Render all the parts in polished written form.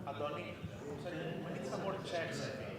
Αντώνη, we need some more checks, I think.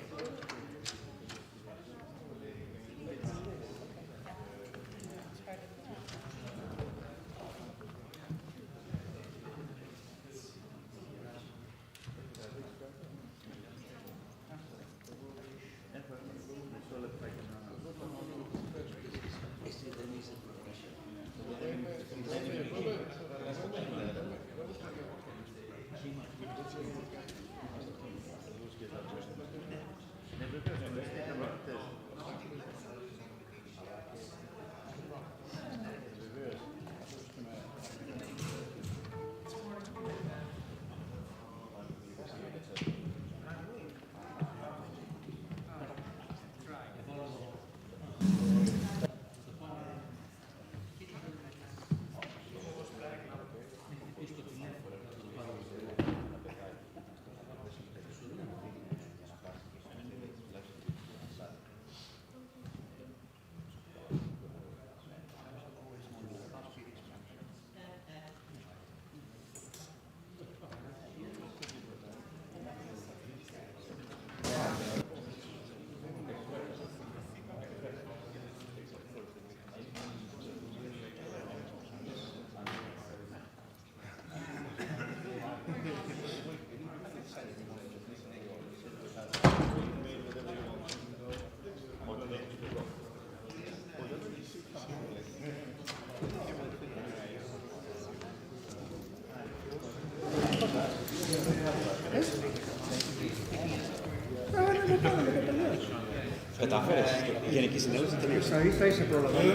Κατάφερες. Η Γενική Συνέλευση τελείωσε. Θα είσαι προλαβαίνει.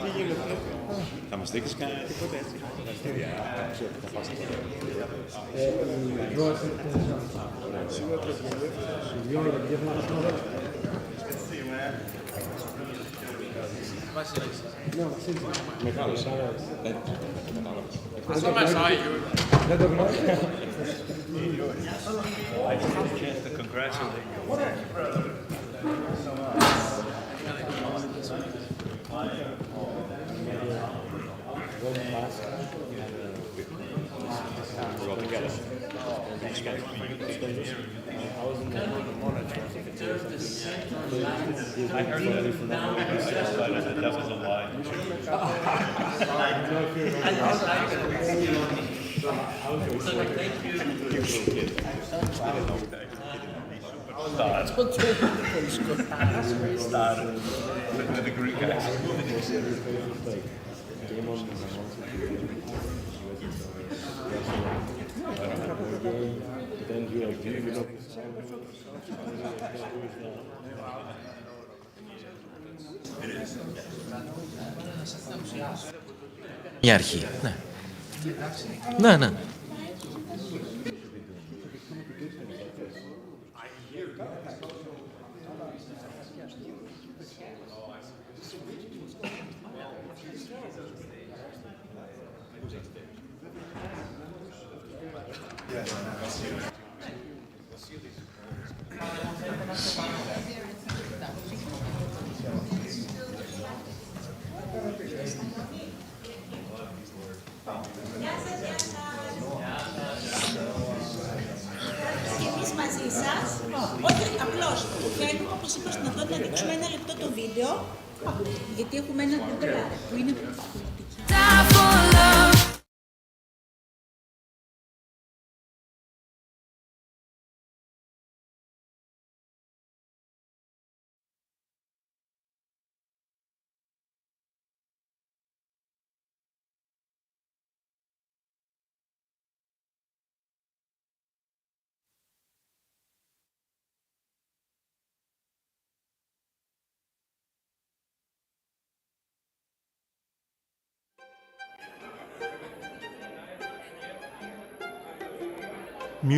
Τι γίνεται. Θα μας δείξεις κανένα τίποτα έτσι. Ξέρω ότι θα πας εκεί. Μεγάλος. Δεν το γνωρίζω. I just had a chance to congratulate you. We're all together. Thanks, guys. I heard that from that movie. I decided that that was a lie. Thank you. You little kid. I didn't know that. Started with the Greek guys. Η αρχή, ναι. Ναι, ναι. Μαζί σας. Όχι, απλώς θέλουμε, όπως είπα στην Αντώνη, να δείξουμε ένα λεπτό το βίντεο, γιατί έχουμε ένα κουμπλά που είναι πολιτική.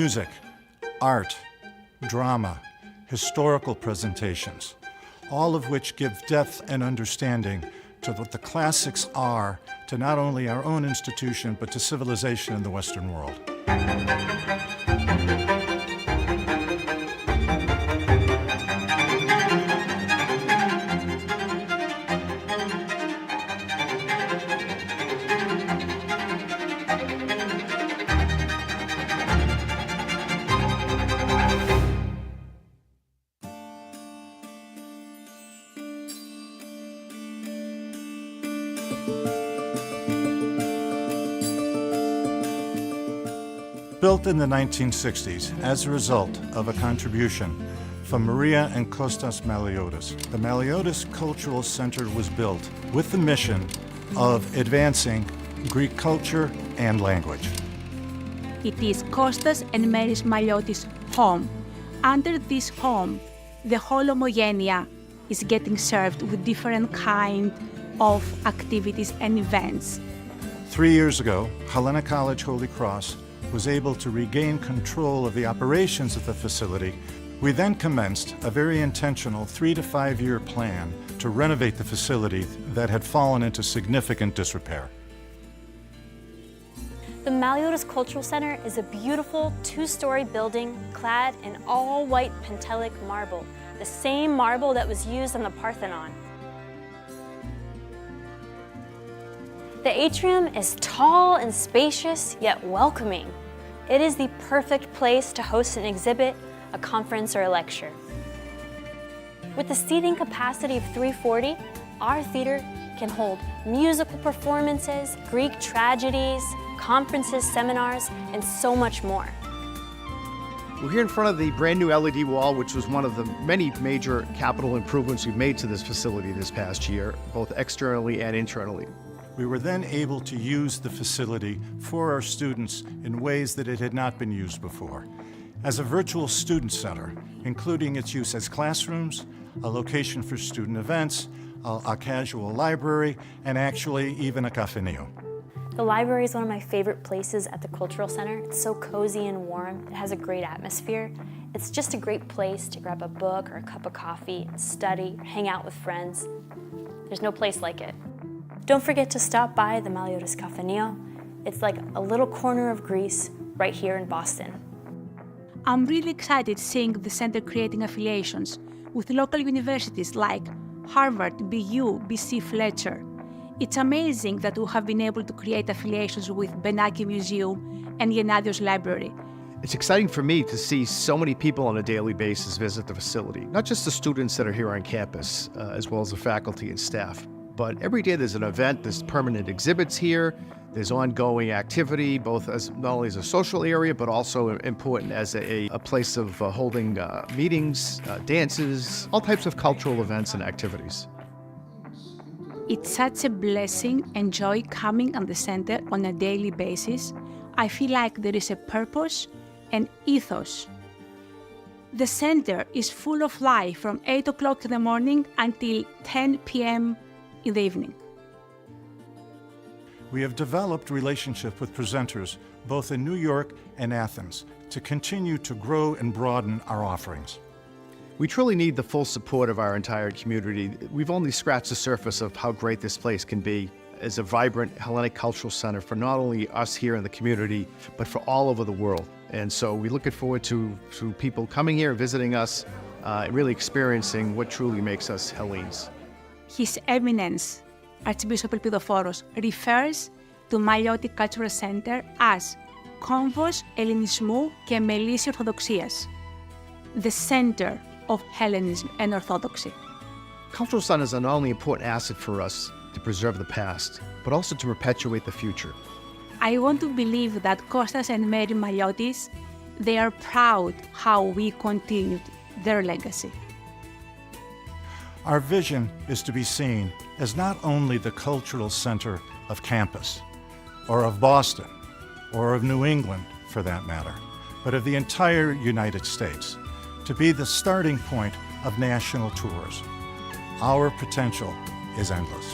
Music, art, drama, historical presentations, all of which give depth and understanding to what the classics are to not only our own institution, but to civilization in the Western world. Built in the 1960s as a result of a contribution from Maria and Kostas Maliotis, the Maliotis Cultural Center was built with the mission of advancing Greek culture and language. It is Kostas and Mary's Maliotis' home. Under this home, the whole homogenia is getting served with different kind of activities and events. 3 years ago, Helena College Holy Cross was able to regain control of the operations of the facility. We then commenced a very intentional 3 to 5 year plan to renovate the facility that had fallen into significant disrepair. The Maliotis Cultural Center is a beautiful 2-story building clad in all-white Pentelic marble, the same marble that was used on the Parthenon. The atrium is tall and spacious, yet welcoming. It is the perfect place to host an exhibit, a conference, or a lecture. With the seating capacity of 340, our theater can hold musical performances, Greek tragedies, conferences, seminars, and so much more. We're here in front of the brand new LED wall, which was one of the many major capital improvements we've made to this facility this past year, both externally and internally. We were then able to use the facility for our students in ways that it had not been used before. As a virtual student center, including its use as classrooms, a location for student events, a casual library, and actually even a cafeteria. The library is one of my favorite places at the Cultural Center. It's so cozy and warm. It has a great atmosphere. It's just a great place to grab a book or a cup of coffee and study, hang out with friends. There's no place like it. Don't forget to stop by the Maliotis Cafeteria. It's like a little corner of Greece right here in Boston. I'm really excited seeing the center creating affiliations with local universities like Harvard, BU, BC Fletcher. It's amazing that we have been able to create affiliations with Benaki Museum and Gennadios Library. It's exciting for me to see so many people on a daily basis visit the facility, not just the students that are here on campus, as well as the faculty and staff. But every day there's an event, there's permanent exhibits here, there's ongoing activity, both as not only as a social area, but also important as a place of holding meetings, dances, all types of cultural events and activities. It's such a blessing and joy coming on the center on a daily basis. I feel like there is a purpose and ethos. The center is full of life from 8 o'clock in the morning until 10 p.m. in the evening. We have developed relationships with presenters both in New York and Athens to continue to grow and broaden our offerings. We truly need the full support of our entire community. We've only scratched the surface of how great this place can be as a vibrant Hellenic cultural center for not only us here in the community, but for all over the world. And so we're looking forward to people coming here, visiting us, and really experiencing what truly makes us Hellenes. His Eminence, Archbishop Elpidophoros, refers to Maliotis Cultural Center as Κόμβος Ελληνισμού και Μελής Ορθοδοξίας, the center of Hellenism and Orthodoxy. Cultural centers are not only an important asset for us to preserve the past, but also to perpetuate the future. I want to believe that Kostas and Mary Maliotis, they are proud how we continued their legacy. Our vision is to be seen as not only the cultural center of campus, or of Boston, or of New England for that matter, but of the entire United States, to be the starting point of national tours. Our potential is endless.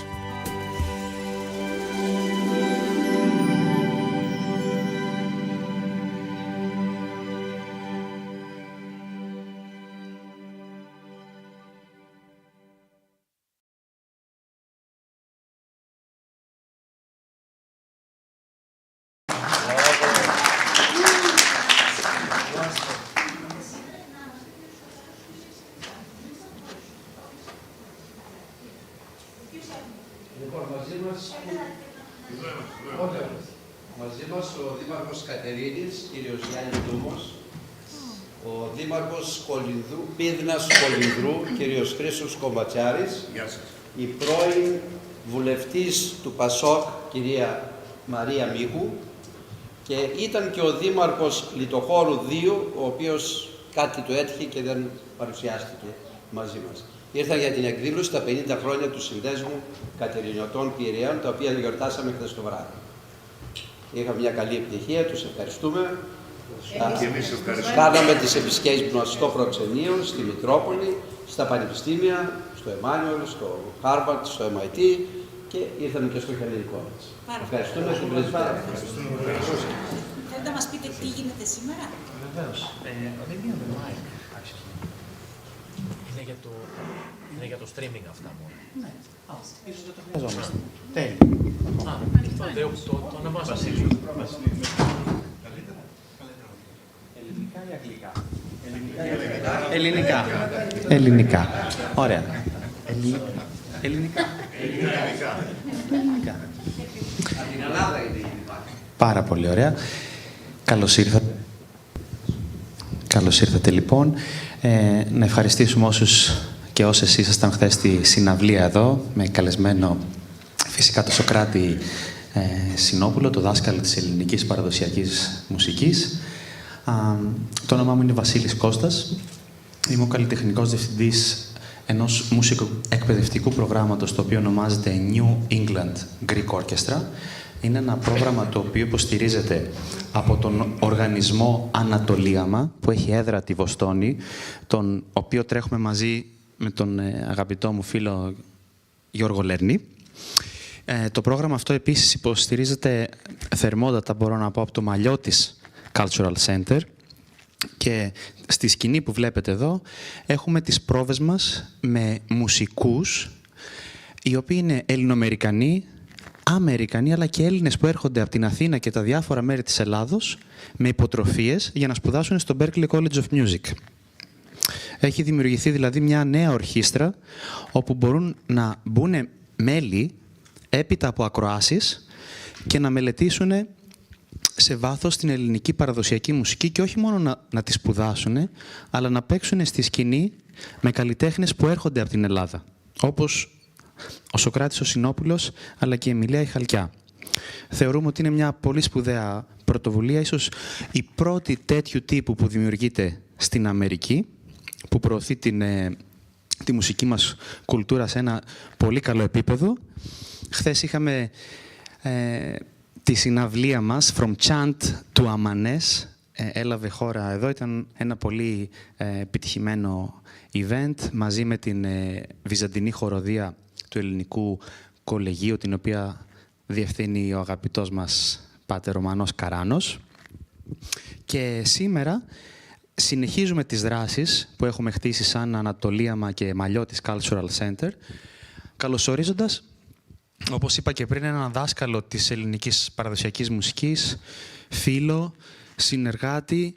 Μαζί μας ο Δήμαρχος Κατερίνης, κύριος Γιάννης Δούμος, ο Δήμαρχος Πίδνας Κολυνδρού, κύριος Χρήστος Κομματσάρης, η πρώην βουλευτής του ΠΑΣΟΚ, κυρία Μαρία Μίχου, και ήταν και ο δήμαρχος Λιτοχώρου 2, ο οποίος κάτι του έτυχε και δεν παρουσιάστηκε μαζί μας. Ήρθαν για την εκδήλωση τα 50 χρόνια του Συνδέσμου Κατερινωτών Πειραιών, τα οποία γιορτάσαμε χθες το βράδυ. Είχαμε μια καλή επιτυχία, τους ευχαριστούμε. Κάναμε τις επισκέψεις μας στο προξενείο, στη Μητρόπολη, στα πανεπιστήμια, στο Εμάνιουελ, στο Χάρβαρτ, στο MIT και ήρθαμε και στο Χελληνικό μας. Ευχαριστούμε την πρεσβεία. Θέλετε να μας πείτε τι γίνεται σήμερα? Βεβαίως. Maybe on the mic, actually. Είναι για το streaming αυτά μόνο. Ναι. Ίσως δεν το χρειαζόμαστε. Τέλει. Το όνομά σας. Ελληνικά ή αγγλικά? Ελληνικά. Ελληνικά. Ωραία. Ελληνικά. Από την Ελλάδα είναι η Πάρα πολύ ωραία. Καλώς ήρθατε. Καλώς ήρθατε λοιπόν. Να ευχαριστήσουμε όσους και όσες ήσασταν χθες στη συναυλία εδώ, με καλεσμένο φυσικά το Σοκράτη Συνόπουλο, το δάσκαλο της ελληνικής παραδοσιακής μουσικής. Το όνομά μου είναι Βασίλης Κώστας. Είμαι ο καλλιτεχνικός διευθυντής ενός μουσικοεκπαιδευτικού προγράμματος, το οποίο ονομάζεται New England Greek Orchestra. Είναι ένα πρόγραμμα το οποίο υποστηρίζεται από τον οργανισμό Ανατολίαμα, που έχει έδρα τη Βοστόνη, τον οποίο τρέχουμε μαζί με τον αγαπητό μου φίλο Γιώργο Λερνή. Το πρόγραμμα αυτό επίσης υποστηρίζεται θερμότατα, μπορώ να πω, από το Maliotis Cultural Center, και στη σκηνή που βλέπετε εδώ έχουμε τις πρόβες μας με μουσικούς οι οποίοι είναι Ελληνοαμερικανοί, Αμερικανοί, αλλά και Έλληνες που έρχονται από την Αθήνα και τα διάφορα μέρη της Ελλάδος με υποτροφίες για να σπουδάσουν στο Berklee College of Music. Έχει δημιουργηθεί δηλαδή μια νέα ορχήστρα όπου μπορούν να μπουν μέλη έπειτα από ακροάσεις και να μελετήσουν σε βάθος την ελληνική παραδοσιακή μουσική, και όχι μόνο να τη σπουδάσουν, αλλά να παίξουν στη σκηνή με καλλιτέχνες που έρχονται από την Ελλάδα, όπως ο Σocratis ο Sinopoulos, αλλά και η Εμιλία η Χαλκιά. Θεωρούμε ότι είναι μια πολύ σπουδαία πρωτοβουλία, ίσως η πρώτη τέτοιου τύπου που δημιουργείται στην Αμερική, που προωθεί τη μουσική μας κουλτούρα σε ένα πολύ καλό επίπεδο. Χθες είχαμε τη συναυλία μας From Chant to Amanes, έλαβε χώρα εδώ. Ήταν ένα πολύ επιτυχημένο event μαζί με την βυζαντινή χοροδία του Ελληνικού Κολεγίου, την οποία διευθύνει ο αγαπητός μας Πάτερ Ρωμανός Καράνος. Και σήμερα συνεχίζουμε τις δράσεις που έχουμε χτίσει σαν Ανατολίαμα και Maliotis Cultural Center, καλωσορίζοντας, όπως είπα και πριν, έναν δάσκαλο της ελληνικής παραδοσιακής μουσικής, φίλο, συνεργάτη,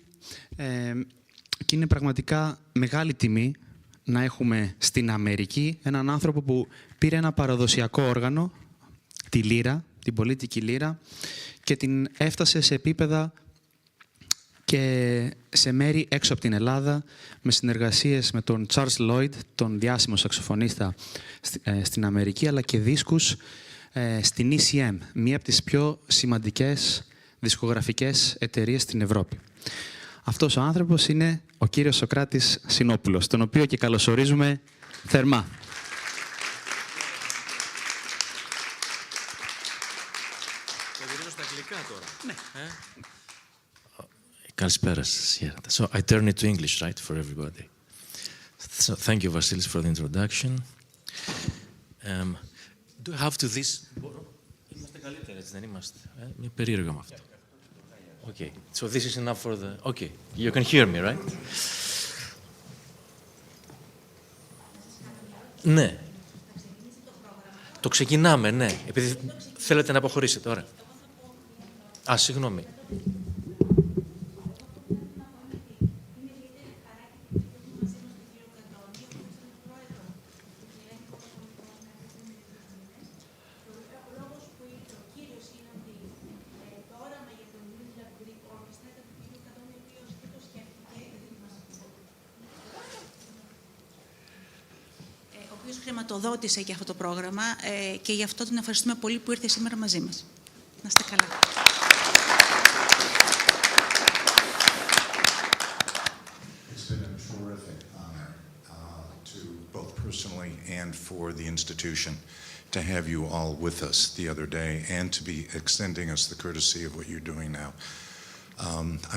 και είναι πραγματικά μεγάλη τιμή να έχουμε στην Αμερική έναν άνθρωπο που πήρε ένα παραδοσιακό όργανο, τη Lyra, την πολίτικη Lyra, και την έφτασε σε επίπεδα και σε μέρη έξω από την Ελλάδα, με συνεργασίες με τον Charles Lloyd, τον διάσημο σαξοφωνίστα στην Αμερική, αλλά και δίσκους στην ECM, μία από τις πιο σημαντικές δισκογραφικές εταιρείες στην Ευρώπη. Αυτός ο άνθρωπος είναι ο κύριος Σοκράτης Sinopoulos, τον οποίο και καλωσορίζουμε θερμά. Το γυρίζω στα αγγλικά τώρα. Ναι. Καλησπέρα σας. So I turn it to English, right, for everybody. So thank you, Vasilis, for the introduction. Do you have to this... Είμαστε καλύτεροι, έτσι δεν είμαστε? Είναι περίεργο με αυτό. Okay, so this is enough for the... Okay, you can hear me, right? Ναι. Το ξεκινάμε, ναι. Επειδή θέλετε να αποχωρήσετε, ωραία. Α, συγγνώμη. Ο οποίος χρηματοδότησε και αυτό το πρόγραμμα και γι' αυτό τον ευχαριστούμε πολύ που ήρθε σήμερα μαζί μας. Να είστε καλά. It's been a terrific honor to both personally and for the institution to have you all with us the other day and to be extending us the courtesy of what you're doing now.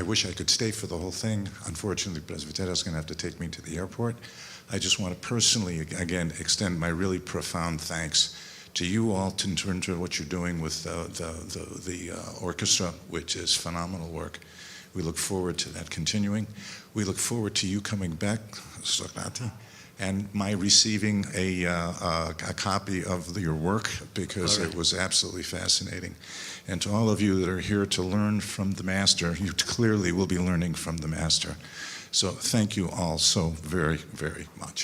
I wish I could stay for the whole thing. Unfortunately, Presbyteros is going to have to take me to the airport. I just want to personally, again, extend my really profound thanks to you all in terms of what you're doing with the orchestra, which is phenomenal work. We look forward to that continuing. We look forward to you coming back, Sokratis, and my receiving a copy of your work because it was absolutely fascinating. And to all of you that are here to learn from the master, you clearly will be learning from the master. So thank you all so very, very much.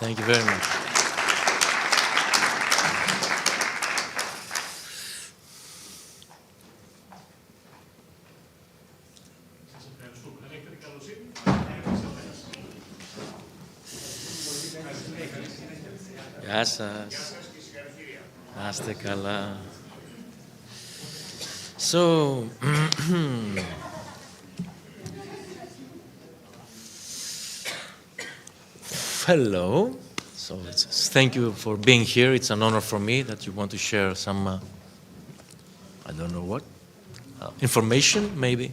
Thank you very much. Γεια σας. Να είστε καλά. So, hello. So thank you for being here. It's an honor for me that you want to share some, I don't know what, information maybe.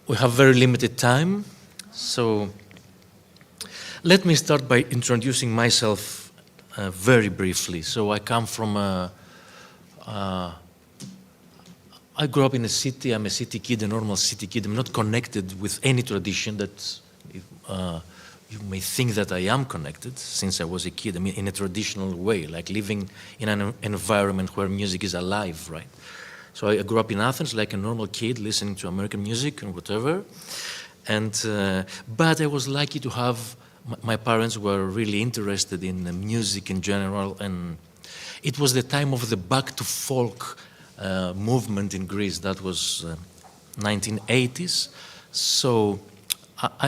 We have very limited time, so let me start by introducing myself very briefly. So I come from I grew up in a city. I'm a city kid, a normal city kid. I'm not connected with any tradition that you may think that I am connected since I was a kid. I mean, in a traditional way, like living in an environment where music is alive, right? So I grew up in Athens like a normal kid, listening to American music and whatever. And but I was lucky to have my parents were really interested in music in general, and it was the time of the back to folk movement in Greece. That was 1980s. So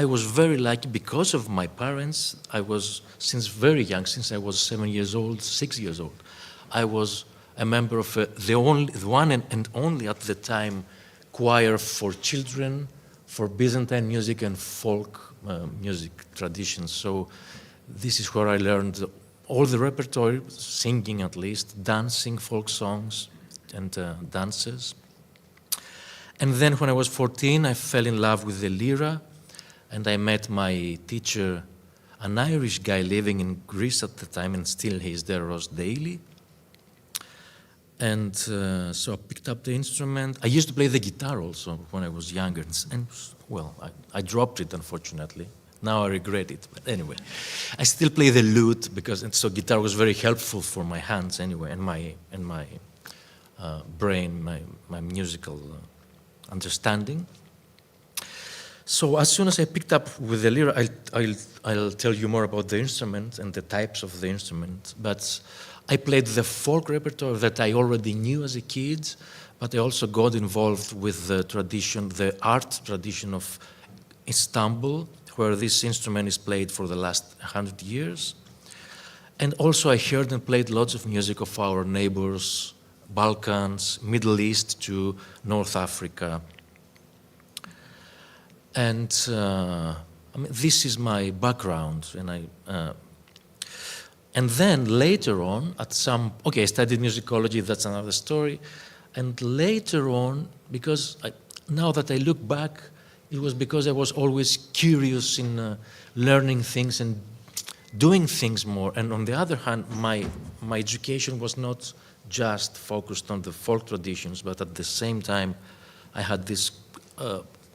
I was very lucky because of my parents. I was, since very young, since I was 7 years old, 6 years old, I was a member of the one and only at the time choir for children, for Byzantine music and folk music traditions. So this is where I learned all the repertoire, singing at least, dancing, folk songs, and dances. And then when I was 14, I fell in love with the Lyra, and I met my teacher, an Irish guy living in Greece at the time, and still he is there, Ross Daly. And so I picked up the instrument. I used to play the guitar also when I was younger, and well, I dropped it, unfortunately. Now I regret it, but anyway. I still play the lute, because so guitar was very helpful for my hands anyway, and my brain, my musical understanding. So as soon as I picked up with the Lyra, I'll tell you more about the instrument and the types of the instrument. But I played the folk repertoire that I already knew as a kid, but I also got involved with the tradition, the art tradition of Istanbul, where this instrument is played for the last 100 years. And also I heard and played lots of music of our neighbors, Balkans, Middle East to North Africa. And I mean, this is my background. And then later on, I studied musicology, that's another story. And later on, because now that I look back, it was because I was always curious in learning things and doing things more. And on the other hand, my education was not just focused on the folk traditions, but at the same time, I had this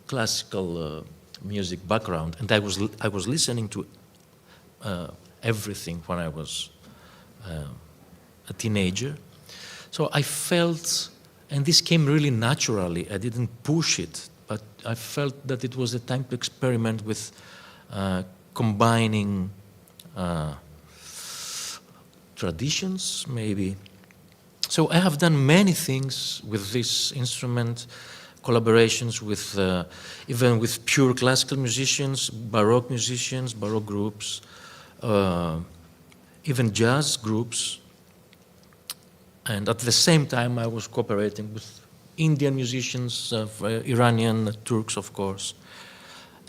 classical music background, and I was listening to everything when I was a teenager. So I felt, and this came really naturally, I didn't push it, but I felt that it was a time to experiment with combining traditions, maybe. So I have done many things with this instrument, collaborations with, even with pure classical musicians, Baroque groups, even jazz groups. And at the same time, I was cooperating with Indian musicians, Iranian, Turks, of course,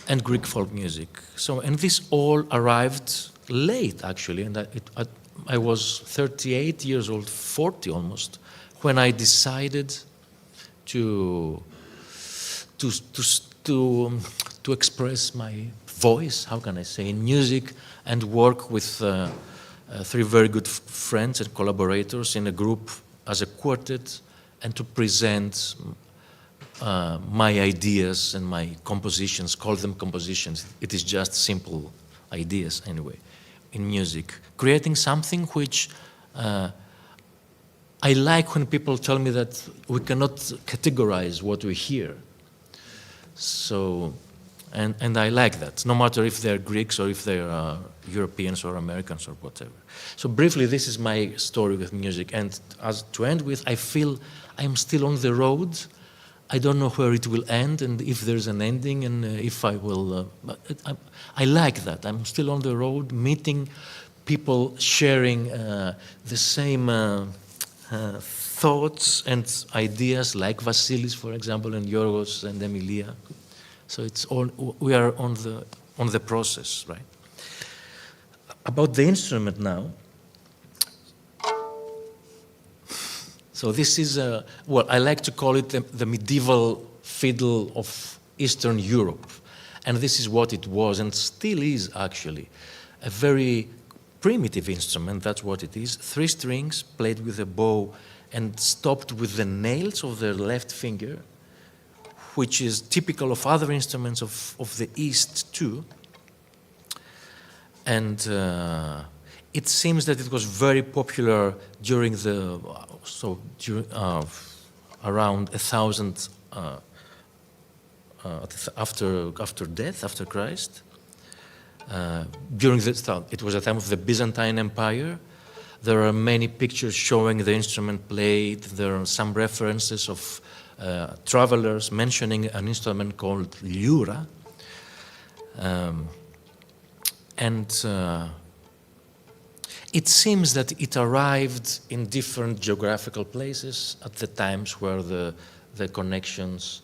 and Greek folk music. So, and this all arrived late, actually, and I was 38 years old, 40 almost, when I decided to express my voice, how can I say, in music, and work with three very good friends and collaborators in a group as a quartet, and to present my ideas and my compositions, call them compositions. It is just simple ideas anyway, in music. Creating something which I like when people tell me that we cannot categorize what we hear. So, and I like that, no matter if they're Greeks or if they're Europeans or Americans or whatever. So briefly, this is my story with music. And as to end with, I feel I'm still on the road. I don't know where it will end and if there's an ending and if I will, I like that. I'm still on the road, meeting people, sharing the same thoughts and ideas, like Vasilis, for example, and Yorgos and Emilia. So it's all, we are on the process, right? About the instrument now. So this is, well, I like to call it the medieval fiddle of Eastern Europe. And this is what it was, and still is actually, a very primitive instrument, that's what it is. 3 strings played with a bow and stopped with the nails of the left finger, which is typical of other instruments of the East too. And it seems that it was very popular during the, around 1000 after death, after Christ. During this time, it was a time of the Byzantine Empire. There are many pictures showing the instrument played. There are some references of travelers mentioning an instrument called Lyra. It seems that it arrived in different geographical places at the times where the connections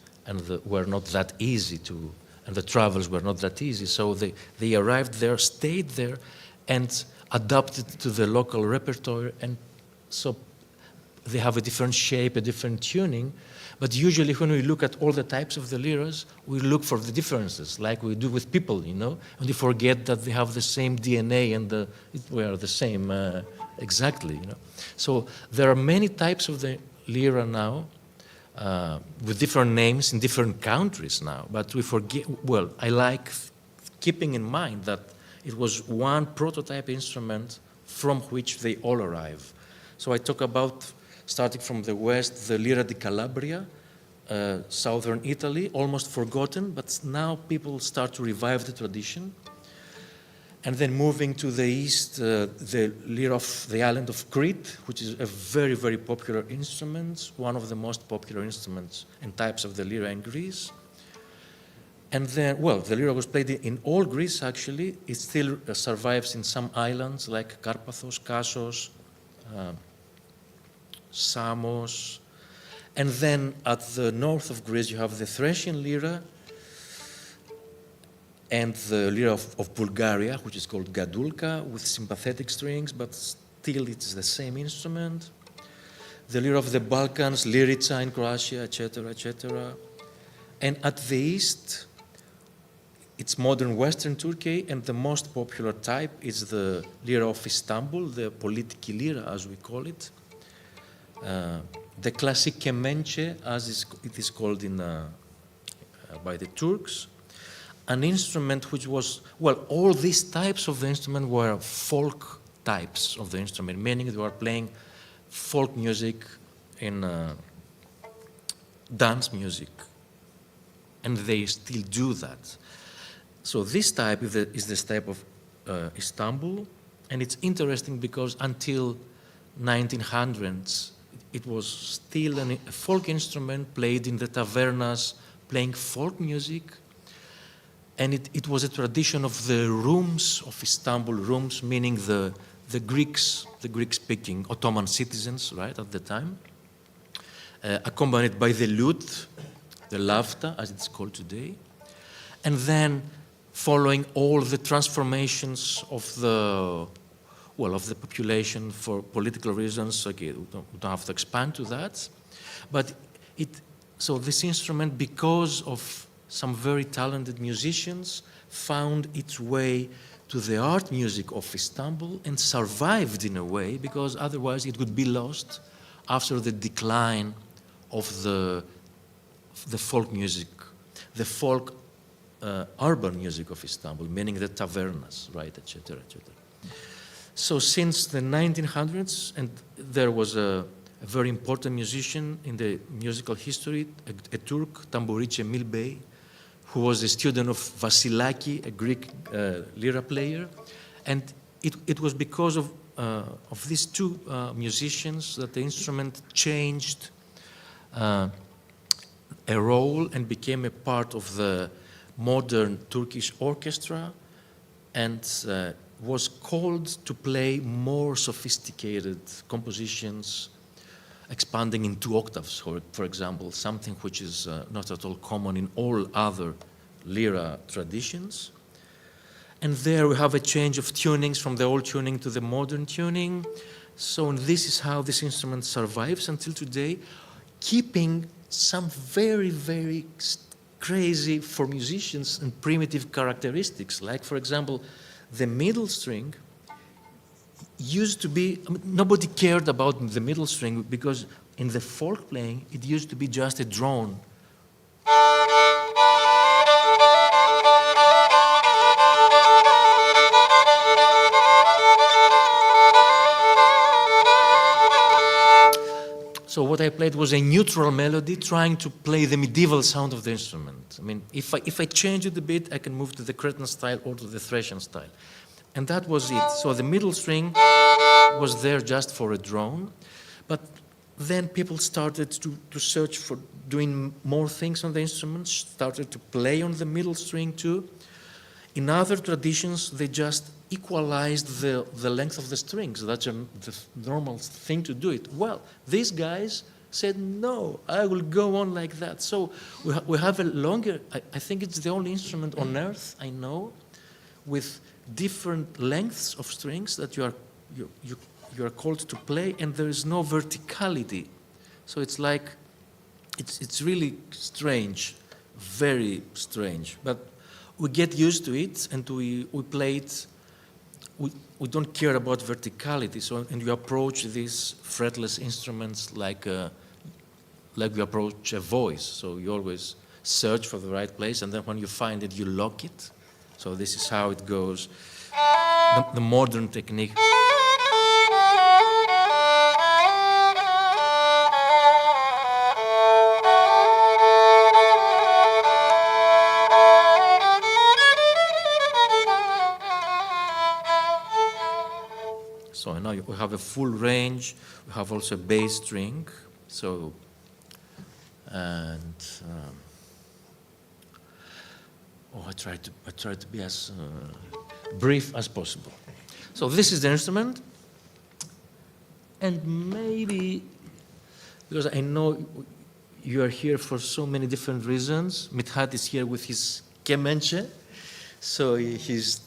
were not that easy to, and the travels were not that easy. So they arrived there, stayed there, and adapted to the local repertoire. And so they have a different shape, a different tuning. But usually when we look at all the types of the liras, we look for the differences, like we do with people, you know, and we forget that they have the same DNA and we are the same exactly, you know. So there are many types of the lira now, with different names in different countries now, but we forget, well, I like keeping in mind that it was one prototype instrument from which they all arrive. So I talk about, starting from the west, the Lira di Calabria, southern Italy, almost forgotten, but now people start to revive the tradition. And then moving to the east, the Lyra of the island of Crete, which is a very, very popular instrument, one of the most popular instruments and types of the Lyra in Greece. And then, well, the Lyra was played in all Greece, actually. It still survives in some islands like Karpathos, Kassos, Samos. And then at the north of Greece, you have the Thracian Lyra and the Lyra of Bulgaria, which is called Gadulka, with sympathetic strings, but still it's the same instrument. The Lyra of the Balkans, Lyrica in Croatia, etc., etc. And at the east, it's modern Western Turkey, and the most popular type is the Lyra of Istanbul, the Politiki Lyra, as we call it. The classic kemençe, as it is called by the Turks, an instrument which was, well, all these types of the instrument were folk types of the instrument, meaning they were playing folk music in dance music, and they still do that. So this type is this type of Istanbul, and it's interesting because until 1900s, it was still a folk instrument played in the tavernas, playing folk music. And it was a tradition of the rooms of Istanbul, rooms meaning the Greek-speaking Ottoman citizens, right, at the time, accompanied by the lute, the lavta, as it's called today, and then following all the transformations of the population for political reasons. Okay, we don't have to expand to that, but so this instrument, because of some very talented musicians, found its way to the art music of Istanbul and survived in a way, because otherwise it would be lost after the decline of the folk music, the folk urban music of Istanbul, meaning the tavernas, right, etc., etc. So since the 1900s, and there was a very important musician in the musical history, a Turk, Tamburice Emil Bey, who was a student of Vasilaki, a Greek Lyra player. And it was because of these two musicians that the instrument changed a role and became a part of the modern Turkish orchestra, and was called to play more sophisticated compositions, expanding in 2 octaves, for example, something which is not at all common in all other Lyra traditions. And there we have a change of tunings from the old tuning to the modern tuning. So this is how this instrument survives until today, keeping some very, very crazy for musicians and primitive characteristics. Like, for example, the middle string used to be, nobody cared about the middle string because in the folk playing, it used to be just a drone. So what I played was a neutral melody trying to play the medieval sound of the instrument. I mean, if I change it a bit, I can move to the Cretan style or to the Thracian style. And that was it. So the middle string was there just for a drone. But then people started to search for doing more things on the instruments, started to play on the middle string too. In other traditions, they just equalized the length of the strings. That's the normal thing to do it. Well, these guys said, no, I will go on like that. So we have a longer, I think it's the only instrument on earth I know with different lengths of strings that you are called to play, and there is no verticality. So it's like, it's really strange, very strange. But we get used to it, and we play it. We don't care about verticality. So, and you approach these fretless instruments like we approach a voice. So you always search for the right place, and then when you find it, you lock it. So this is how it goes. The modern technique. So now we have a full range. We have also a bass string. So, and I try to be as brief as possible. So this is the instrument, and maybe because I know you are here for so many different reasons. Mithat is here with his kemenche, so he's.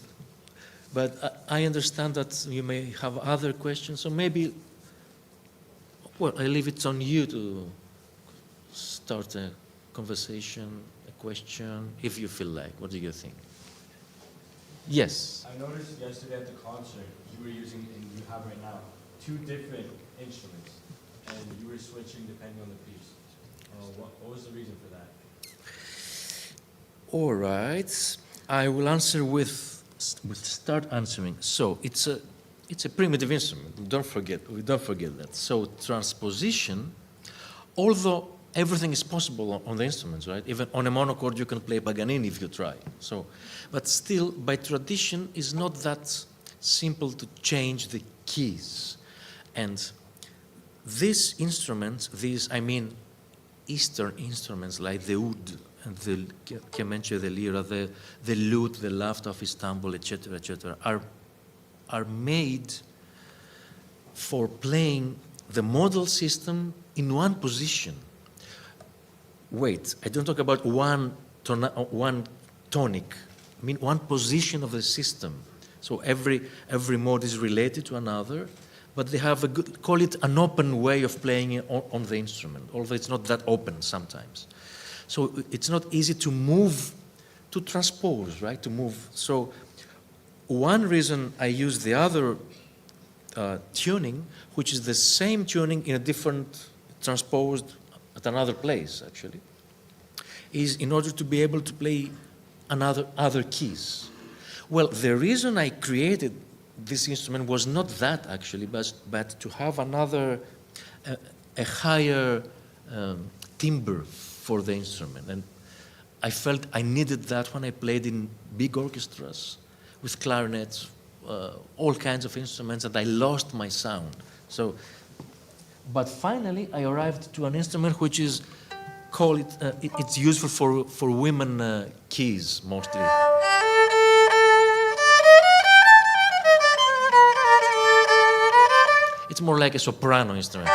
But I understand that you may have other questions, so maybe, well, I leave it on you to start a conversation, a question, if you feel like. What do you think? Yes? I noticed yesterday at the concert, you were using, and you have right now, 2 different instruments, and you were switching depending on the piece. What was the reason for that? All right. I will answer with start answering. So it's a primitive instrument. We don't forget that. So transposition, although everything is possible on the instruments, right? Even on a monochord you can play Paganini if you try. So, but still, by tradition, it's not that simple to change the keys. And these instruments, Eastern instruments like the oud and the kemençe, the Lyra, the lute, the laft of Istanbul, etc., are made for playing the modal system in one position. Wait, I don't talk about one tonic. I mean one position of the system. So every mode is related to another, but they have call it an open way of playing on the instrument, although it's not that open sometimes. So it's not easy to move, to transpose, right? To move. So one reason I use the other tuning, which is the same tuning in a different, transposed at another place, actually, is in order to be able to play other keys. Well, the reason I created this instrument was not that, actually, but to have another, a higher timbre for the instrument. And I felt I needed that when I played in big orchestras with clarinets, all kinds of instruments, and I lost my sound. So, but finally, I arrived to an instrument which is it's useful for women keys mostly. It's more like a soprano instrument.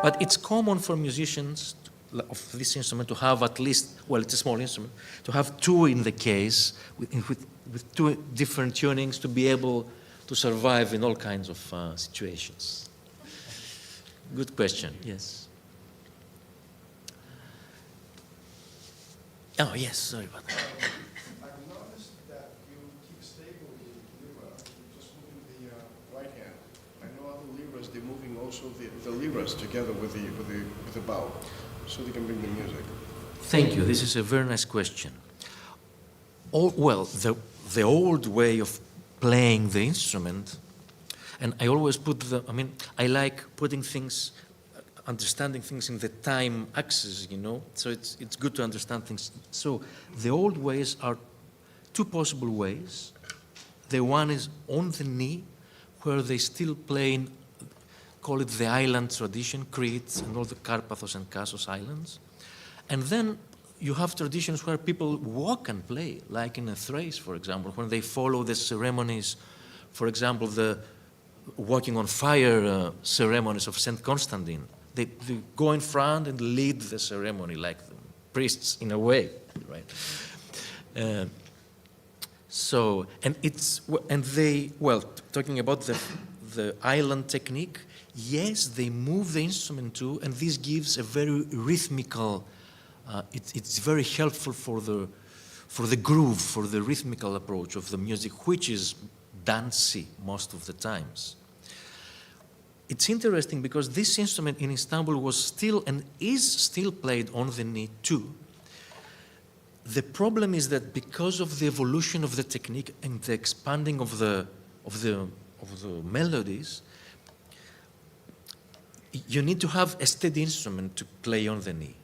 But it's common for musicians of this instrument to have at least, well, it's a small instrument, to have two in the case with two different tunings to be able to survive in all kinds of situations. Good question, yes. Oh, yes, sorry about that. I've noticed that you keep stable the Lyra, you're just moving the right hand. I know other Lyras, they're moving also the Lyras together with the bow, so they can bring the music. Thank you, this is a very nice question. Well, the old way of playing the instrument, and I always I like putting things, understanding things in the time axis, so it's good to understand things. So the old ways are two possible ways. The one is on the knee, where they still play call it the island tradition, Crete and all the Carpathos and Kassos islands. And then you have traditions where people walk and play, like in Thrace, for example, when they follow the ceremonies, for example, the walking on fire ceremonies of St. Constantine. They go in front and lead the ceremony like the priests in a way, right? Talking about the island technique, yes, they move the instrument too, and this gives a very rhythmical, it's very helpful for the groove, for the rhythmical approach of the music, which is dancey most of the times. It's interesting because this instrument in Istanbul was still and is still played on the knee too. The problem is that because of the evolution of the technique and the expanding of the melodies, you need to have a steady instrument to play on the knee.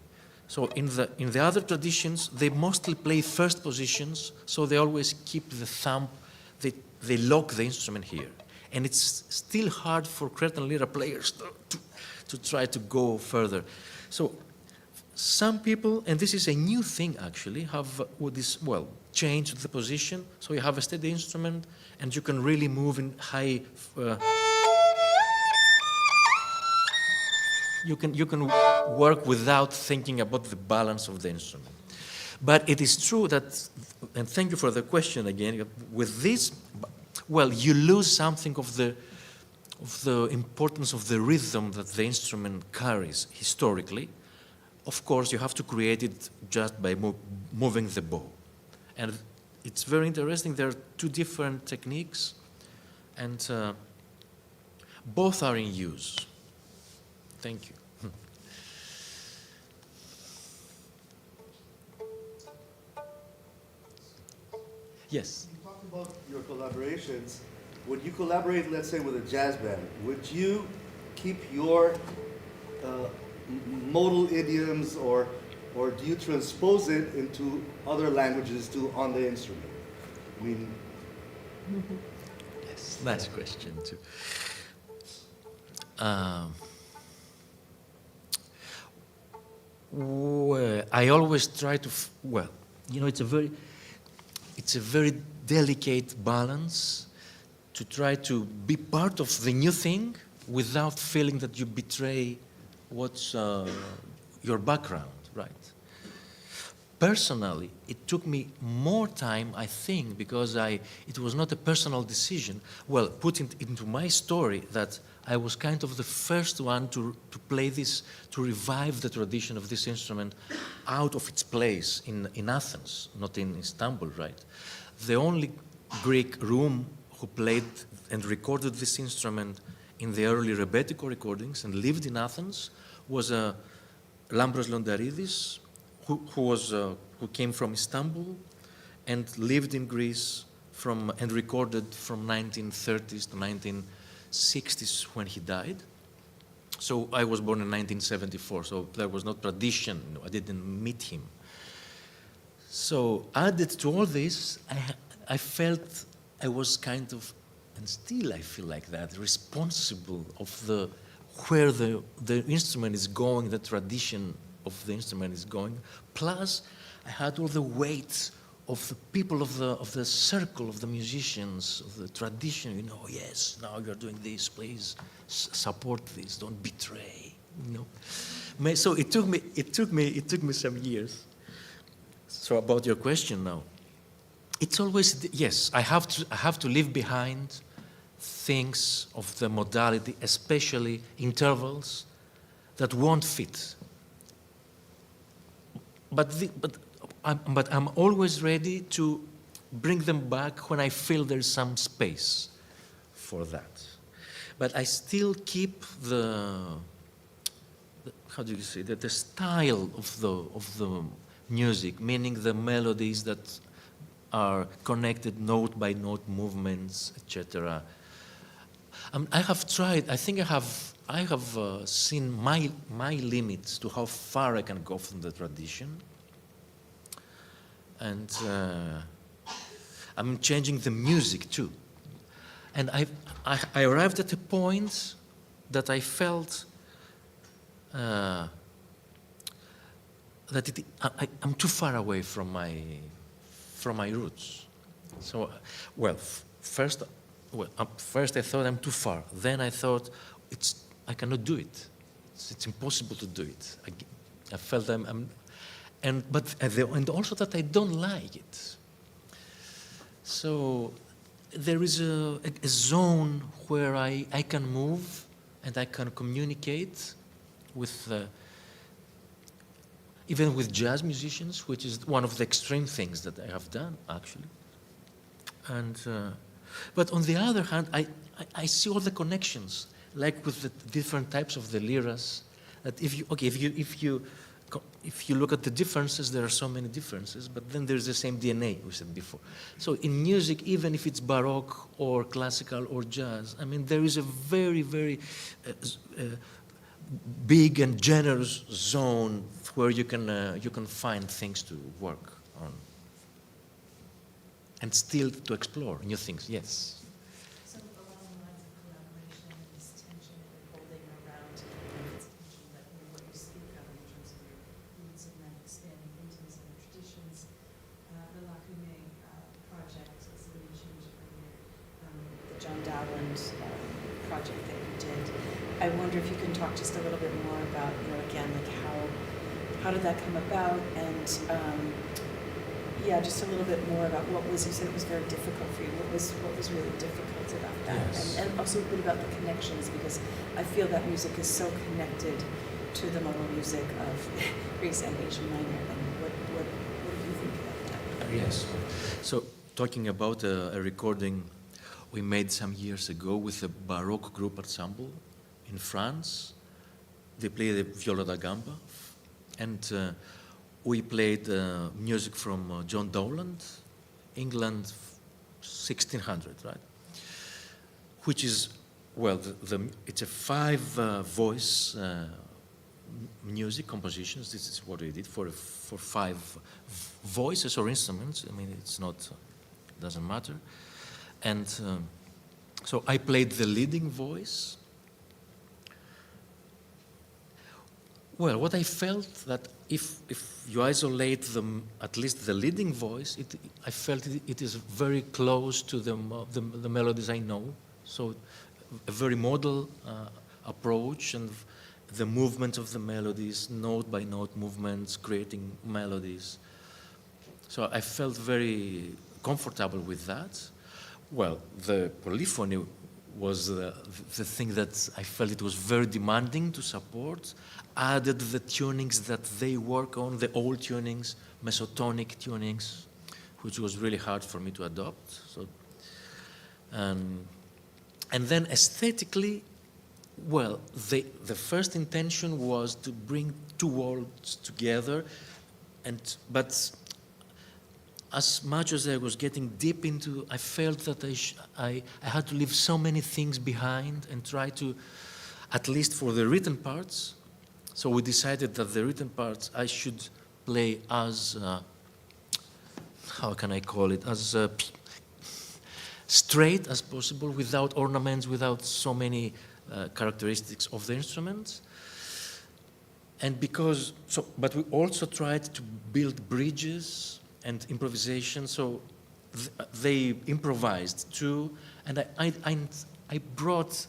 So in the other traditions, they mostly play first positions, so they always keep the thumb, they lock the instrument here. And it's still hard for Cretan Lyra players to try to go further. So some people, and this is a new thing actually, have changed the position, so you have a steady instrument and you can really move in high, you can work without thinking about the balance of the instrument. But it is true that, and thank you for the question again, with this, you lose something of the importance of the rhythm that the instrument carries historically. Of course, you have to create it just by moving the bow. And it's very interesting. There are two different techniques, and both are in use. Thank you. Yes? You talked about your collaborations. When you collaborate, let's say, with a jazz band, would you keep your modal idioms, or do you transpose it into other languages too on the instrument? I mean, yes, nice question too. Well, I always try to, well, you know, it's a very delicate balance to try to be part of the new thing without feeling that you betray what's your background, right? Personally, it took me more time, I think, because it was not a personal decision. Well, put it into my story that I was kind of the first one to play this, to revive the tradition of this instrument out of its place in Athens, not in Istanbul, right? The only Greek room who played and recorded this instrument in the early Rebetiko recordings and lived in Athens was Lambros Londaridis, who came from Istanbul and lived in Greece and recorded from 1930s to 1960s when he died. So I was born in 1974, so there was no tradition. I didn't meet him. So added to all this, I felt I was kind of, and still I feel like that, responsible of where the instrument is going, the tradition of the instrument is going. Plus, I had all the weight of the people of the circle of the musicians, of the tradition. You know, yes, now you're doing this. Please support this. Don't betray. You know. So it took me some years. So about your question now, it's always yes. I have to leave behind things of the modality, especially intervals that won't fit. But I'm always ready to bring them back when I feel there's some space for that. But I still keep the style of the music, meaning the melodies that are connected note by note movements, etc. I have tried. I think I have seen my limits to how far I can go from the tradition. And I'm changing the music too. And I arrived at a point that I felt that I'm too far away from my roots. So, first I thought I'm too far. Then I thought I cannot do it. It's impossible to do it. I felt and also that I don't like it. So there is a zone where I can move and I can communicate with even with jazz musicians, which is one of the extreme things that I have done actually. And but on the other hand, I see all the connections, like with the different types of the liras. That if you look at the differences, there are so many differences, but then there's the same DNA we said before. So in music, even if it's Baroque or classical or jazz, I mean, there is a very, very big and generous zone where you can find things to work on and still to explore new things. Yes. So along the lines of collaboration and this tension that you're holding around this tension that what you speak of in terms of your roots and then expanding into these other traditions, the Lacunae project is really changed earlier, the John Dowland project that you did. I wonder if you can talk just a little bit more about, again, like how did that come about, and just a little bit more about you said it was very difficult for you. What was really difficult about that? Yes. And also a bit about the connections, because I feel that music is so connected to the modal music of Greece and Asia Minor. And what do you think about that? Yes. So talking about a recording we made some years ago with a Baroque group ensemble in France. They play the viola da gamba, and we played music from John Dowland, England, 1600, right? Which is, it's a 5-voice music compositions. This is what we did for 5 voices or instruments. I mean, doesn't matter. And so I played the leading voice. Well, what I felt that if you isolate at least the leading voice, I felt it is very close to the melodies I know. So a very modal approach, and the movement of the melodies, note by note movements, creating melodies. So I felt very comfortable with that. Well, the polyphony was the thing that I felt it was very demanding to support, added the tunings that they work on, the old tunings, mesotonic tunings, which was really hard for me to adopt. So, and then aesthetically, well, the first intention was to bring two worlds together, but as much as I was getting deep into, I felt that I had to leave so many things behind and try to, at least for the written parts. So we decided that the written parts I should play as, how can I call it, as straight as possible, without ornaments, without so many characteristics of the instruments. And but we also tried to build bridges and improvisation, so they improvised too, and I brought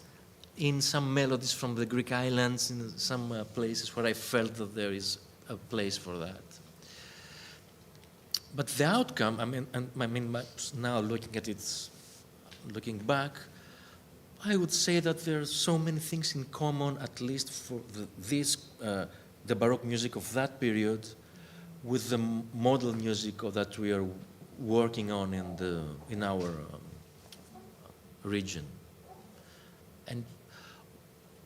in some melodies from the Greek islands, in some places where I felt that there is a place for that. But the outcome, now looking at it, looking back, I would say that there are so many things in common, at least for the Baroque music of that period, with the model music that we are working on in our region. And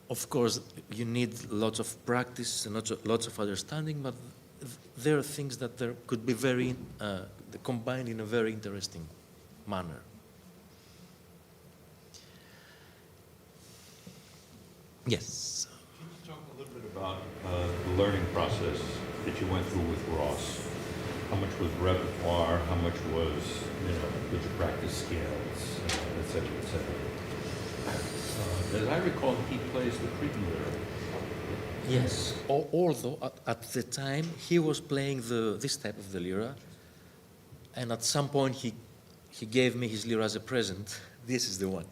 of course, you need lots of practice and lots of understanding, but there are things that there could be very combined in a very interesting manner. Yes. Can you talk a little bit about the learning process that you went through with Ross? How much was repertoire? How much was, did you practice scales, et cetera, et cetera? As I recall, he plays the Cretan lyra. Yes, although at the time he was playing this type of the lyra, and at some point he gave me his lyra as a present. This is the one.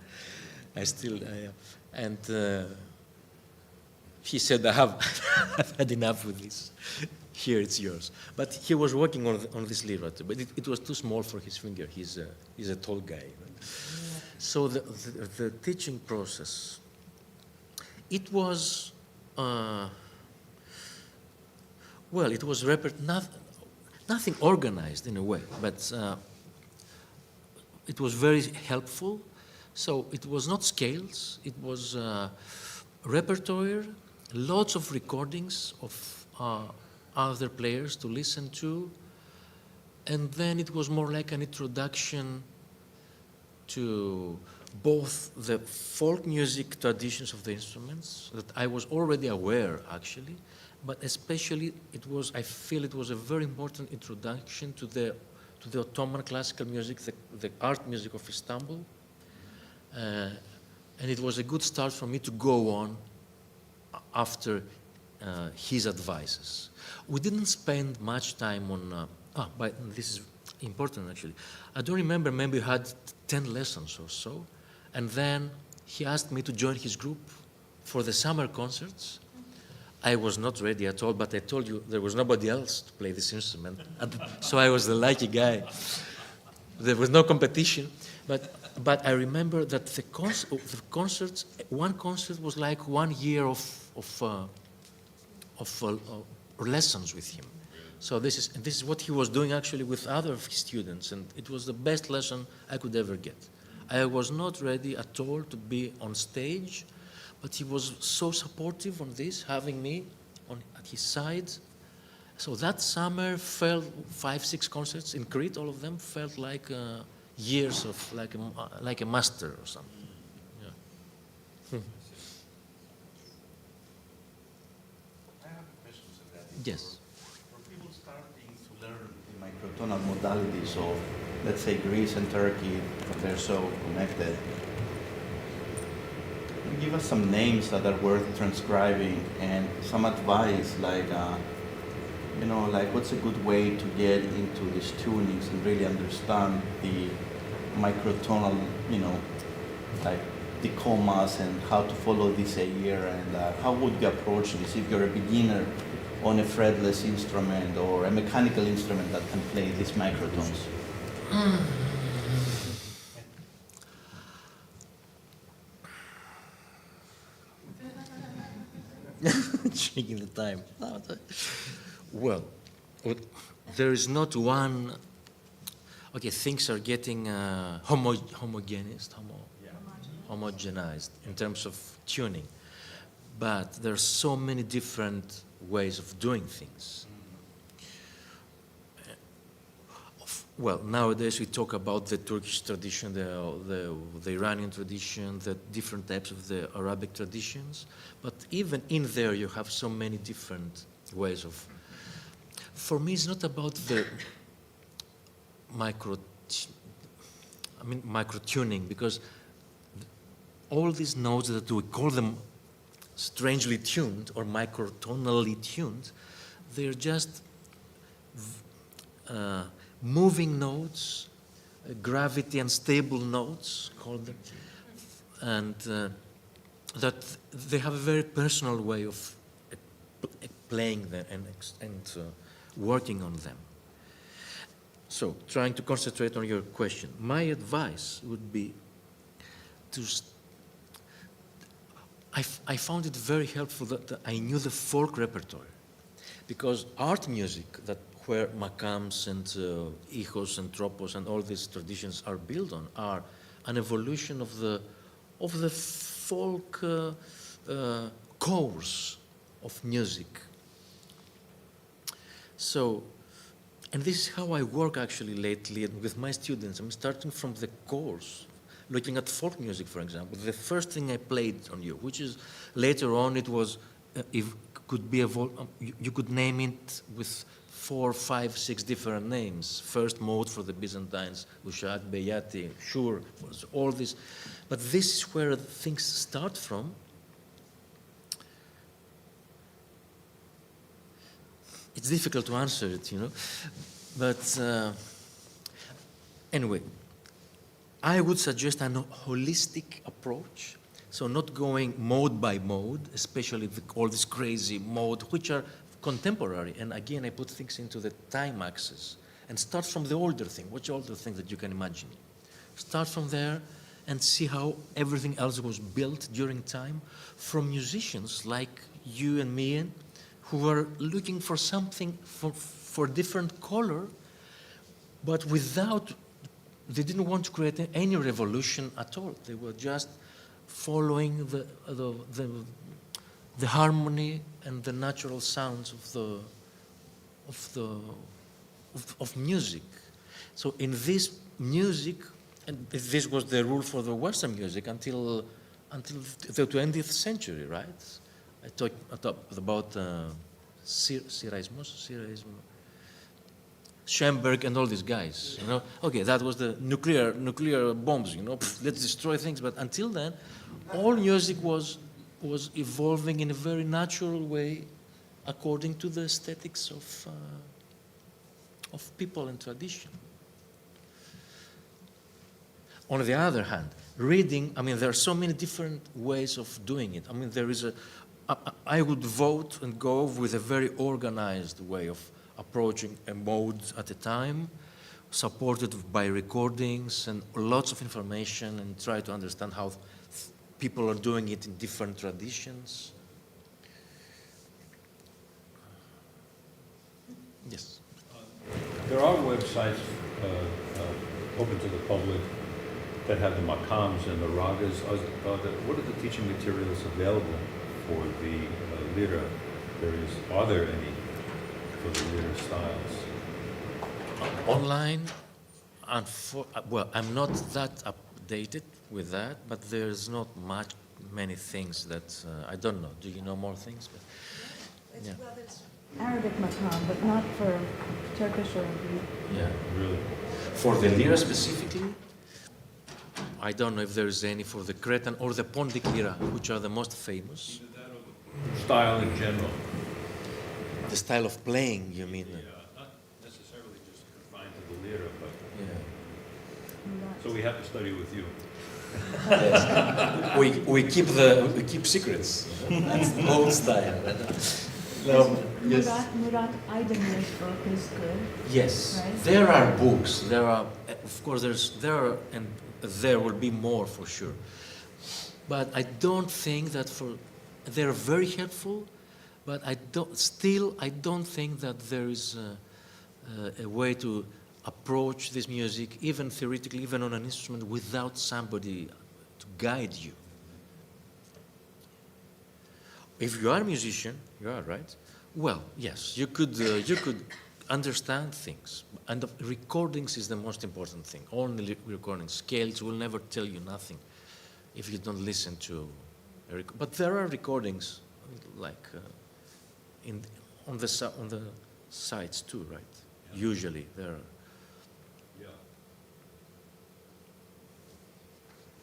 He said, I've had enough with this. Here, it's yours. But he was working on this lyra too, but it was too small for his finger. He's a tall guy. Right? So the teaching process, it was, it was nothing organized in a way, but it was very helpful. So it was not scales, it was repertoire, lots of recordings of other players to listen to, and then it was more like an introduction to both the folk music traditions of the instruments that I was already aware actually, but especially I feel it was a very important introduction to the Ottoman classical music, the art music of Istanbul, and it was a good start for me to go on after his advices. We didn't spend much time on, but this is important actually. I don't remember, maybe we had 10 lessons or so, and then he asked me to join his group for the summer concerts. I was not ready at all, but I told you there was nobody else to play this instrument, so I was the lucky guy. There was no competition, but I remember that the concerts, one concert was like 1 year of lessons with him. So this is what he was doing actually with other of his students, and it was the best lesson I could ever get. I was not ready at all to be on stage, but he was so supportive on this, having me at his side. So that summer felt 5-6 concerts in Crete, all of them felt like years of like a master or something. Yeah. I have a question on that. Yes. For people starting to learn the microtonal modalities of, let's say, Greece and Turkey, they're so connected, give us some names that are worth transcribing and some advice, like, like what's a good way to get into these tunings and really understand the microtonal, like the commas and how to follow this here, and how would you approach this if you're a beginner on a fretless instrument or a mechanical instrument that can play these microtones? Checking the time. Well, there is not one. Okay, things are getting homogenized in terms of tuning, but there are so many different ways of doing things. Well, nowadays we talk about the Turkish tradition, the Iranian tradition, the different types of the Arabic traditions, but even in there you have so many different ways of. For me, it's not about the micro-tuning, because all these notes that we call them strangely tuned or microtonally tuned, they're just moving notes, gravity unstable notes, call them, and that they have a very personal way of playing them and working on them. So, trying to concentrate on your question, my advice would be to. I found it very helpful that I knew the folk repertoire, because art music, where makams and ichos and tropos and all these traditions are built on, are an evolution of the folk course of music. So, and this is how I work actually lately with my students. I'm starting from the course, looking at folk music, for example. The first thing I played on you, which is later on it was, you could name it with 4, 5, 6 different names. First mode for the Byzantines, Ushak, Beyati, Shur, all this. But this is where things start from. It's difficult to answer it, But anyway, I would suggest a holistic approach. So not going mode by mode, especially all this crazy mode, which are contemporary. And again, I put things into the time axis and start from the older thing. Which older thing that you can imagine? Start from there and see how everything else was built during time from musicians like you and me, who were looking for something for different color, but they didn't want to create any revolution at all. They were just following the harmony and the natural sounds of music. So in this music, and this was the rule for the Western music until the 20th century, right? I talk about Siraismo, Schoenberg and all these guys, Okay, that was the nuclear bombs, let's destroy things. But until then, all music was evolving in a very natural way, according to the aesthetics of people and tradition. On the other hand, reading, there are so many different ways of doing it. There is I would vote and go with a very organized way of approaching a mode at a time, supported by recordings and lots of information, and try to understand how people are doing it in different traditions. Yes. There are websites open to the public that have the makams and the ragas. What are the teaching materials available for the Lyra? Are there any for the Lyra styles? Online, I'm not that updated with that, but there's not many things that I don't know. Do you know more things? Well, there's Arabic makam, but not for Turkish or Greek. Yeah, really. For the Lyra specifically, I don't know if there is any for the Cretan or the Pontic Lyra, which are the most famous. Style in general. The style of playing, you mean? Not necessarily just confined to the Lyra, but yeah. So we have to study with you. Yes. we keep secrets. That's the old style. Murat Aydın's book is good. Yes, right? there are books. There are, of course, and there will be more for sure. But I don't think that they're very helpful. But I don't think that there is a way to approach this music, even theoretically, even on an instrument, without somebody to guide you. If you are a musician, you are, right? Well, yes, you could understand things. And the recordings is the most important thing. Only recordings. Scales will never tell you nothing if you don't listen to a record. But there are recordings like on the sites too, right? Yeah. Usually there are. Yeah.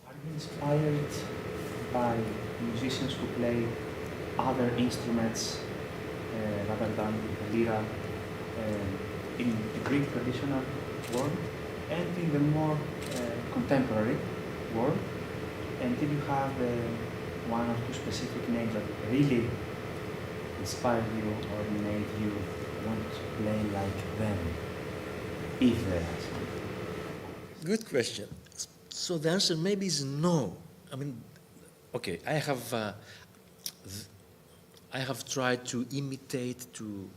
Are you inspired by musicians who play other instruments rather than the lyra in the Greek traditional world and in the more contemporary world? And did you have one or two specific names that really inspired you or made you want to play like them, if there are some? Good question. So the answer maybe is no. I mean, okay, I have tried to imitate to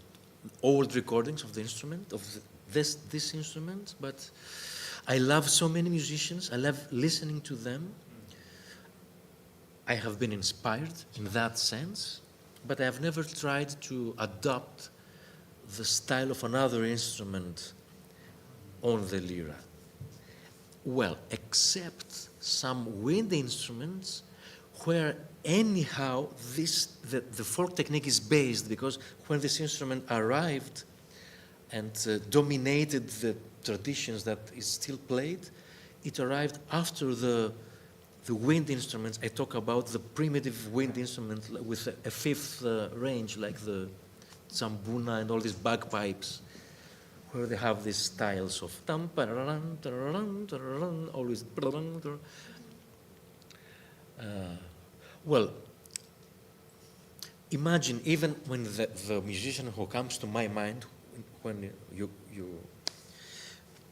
old recordings of the instrument, of this instrument, but I love so many musicians. I love listening to them. I have been inspired in that sense, but I have never tried to adopt the style of another instrument on the lyra. Well, except some wind instruments where anyhow the folk technique is based, because when this instrument arrived and dominated the traditions that is still played, it arrived after the wind instruments. I talk about the primitive wind instrument with a fifth range, like the zambuna and all these bagpipes, where they have these styles of tam pararan tararan tararan, always. Well, imagine even when the musician who comes to my mind when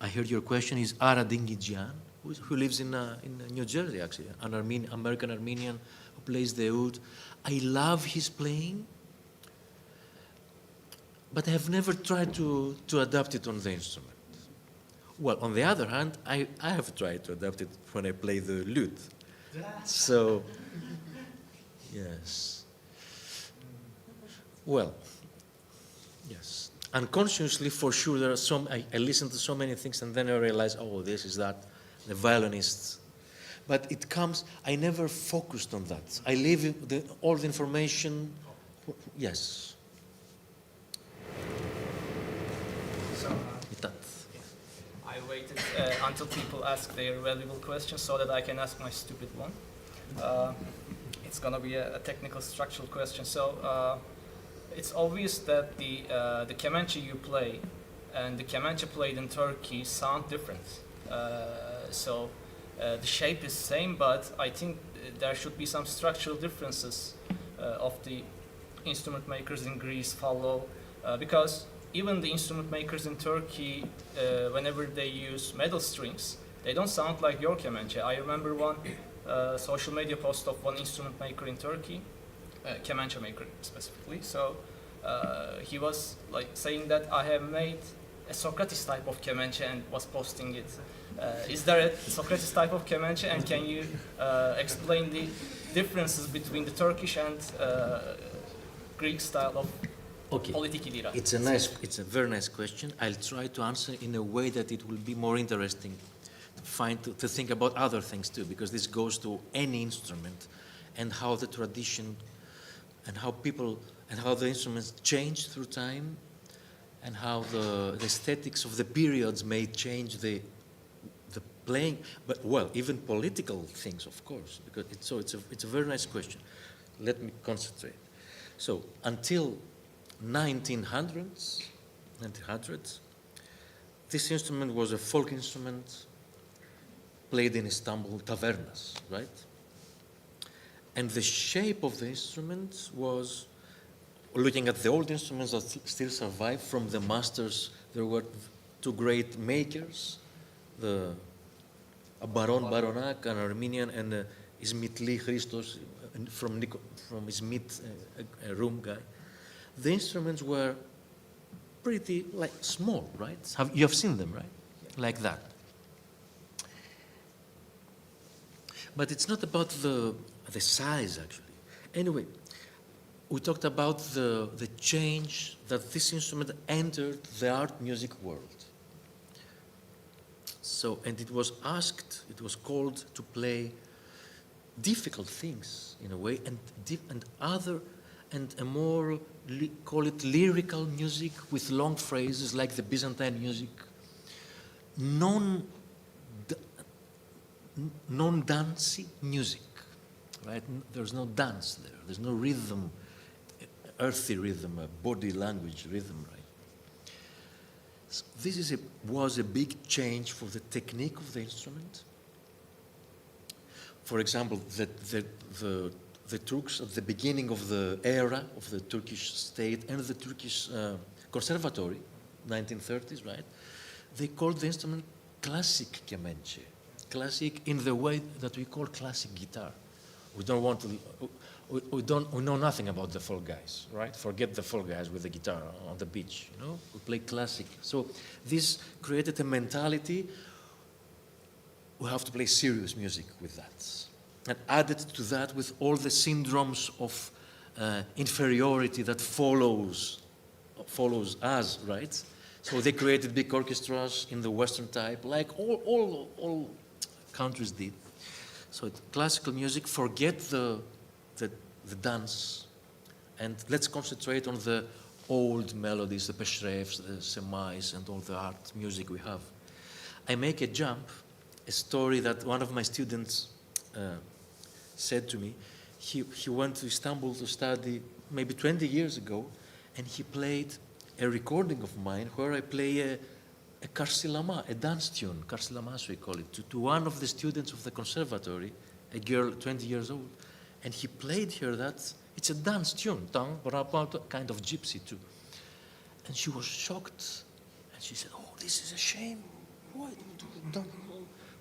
I heard your question is Ara Dingijian, who lives in New Jersey, actually, an American Armenian who plays the oud. I love his playing, but I have never tried to adapt it on the instrument. Well, on the other hand, I have tried to adapt it when I play the lute. So, yes. Well, yes. Unconsciously, for sure, there are some. I listen to so many things, and then I realize, oh, this is that, the violinists. But it comes. I never focused on that. I leave all the information. Yes. So, I waited until people ask their valuable questions so that I can ask my stupid one. It's going to be a technical, structural question. So. It's obvious that the kemençe you play and the kemençe played in Turkey sound different. So the shape is same, but I think there should be some structural differences of the instrument makers in Greece follow, because even the instrument makers in Turkey, whenever they use metal strings, they don't sound like your kemençe. I remember one social media post of one instrument maker in Turkey, kemençe maker specifically. So he was like saying that I have made a Socratis type of kemençe and was posting it. Is there a Socratis type of kemençe, and can you explain the differences between the Turkish and Greek style of politiki lyra? It's a very nice question. I'll try to answer in a way that it will be more interesting to think about other things too, because this goes to any instrument and how the tradition and how people and how the instruments change through time, and how the aesthetics of the periods may change the playing, but well, even political things, of course, because it's a very nice question. Let me concentrate. So until 1900s, this instrument was a folk instrument played in Istanbul tavernas, right? And the shape of the instrument was, looking at the old instruments that still survive from the masters, there were two great makers, a Baron Baronak, an Armenian, and Ismitli Christos from Izmit, a Rum guy. The instruments were pretty small, right? You have seen them, right? Like that. But it's not about the size, actually. Anyway, we talked about the change that this instrument entered the art music world. So, and it was called to play difficult things in a way, and a more, call it lyrical music with long phrases like the Byzantine music, non-dancey music, right? There's no dance there. There's no rhythm, earthy rhythm, a body language rhythm, right? So this was a big change for the technique of the instrument. For example, the Turks at the beginning of the era of the Turkish state and the Turkish conservatory, 1930s, right? They called the instrument classic kemençe. Classic in the way that we call classic guitar. We don't want to, we know nothing about the folk guys, right? Forget the folk guys with the guitar on the beach, you know? We play classic. So this created a mentality, we have to play serious music with that. And added to that with all the syndromes of inferiority that follows us, right? So they created big orchestras in the Western type, like all countries did. So classical music, forget the dance, and let's concentrate on the old melodies, the peshrevs, the semais, and all the art music we have. I make a jump, a story that one of my students said to me. He went to Istanbul to study maybe 20 years ago, and he played a recording of mine where I play a karsilama, a dance tune, karsilamas we call it, to one of the students of the conservatory, a girl 20 years old. And he played her that, it's a dance tune, kind of gypsy too. And she was shocked. And she said, oh, this is a shame. Why don't,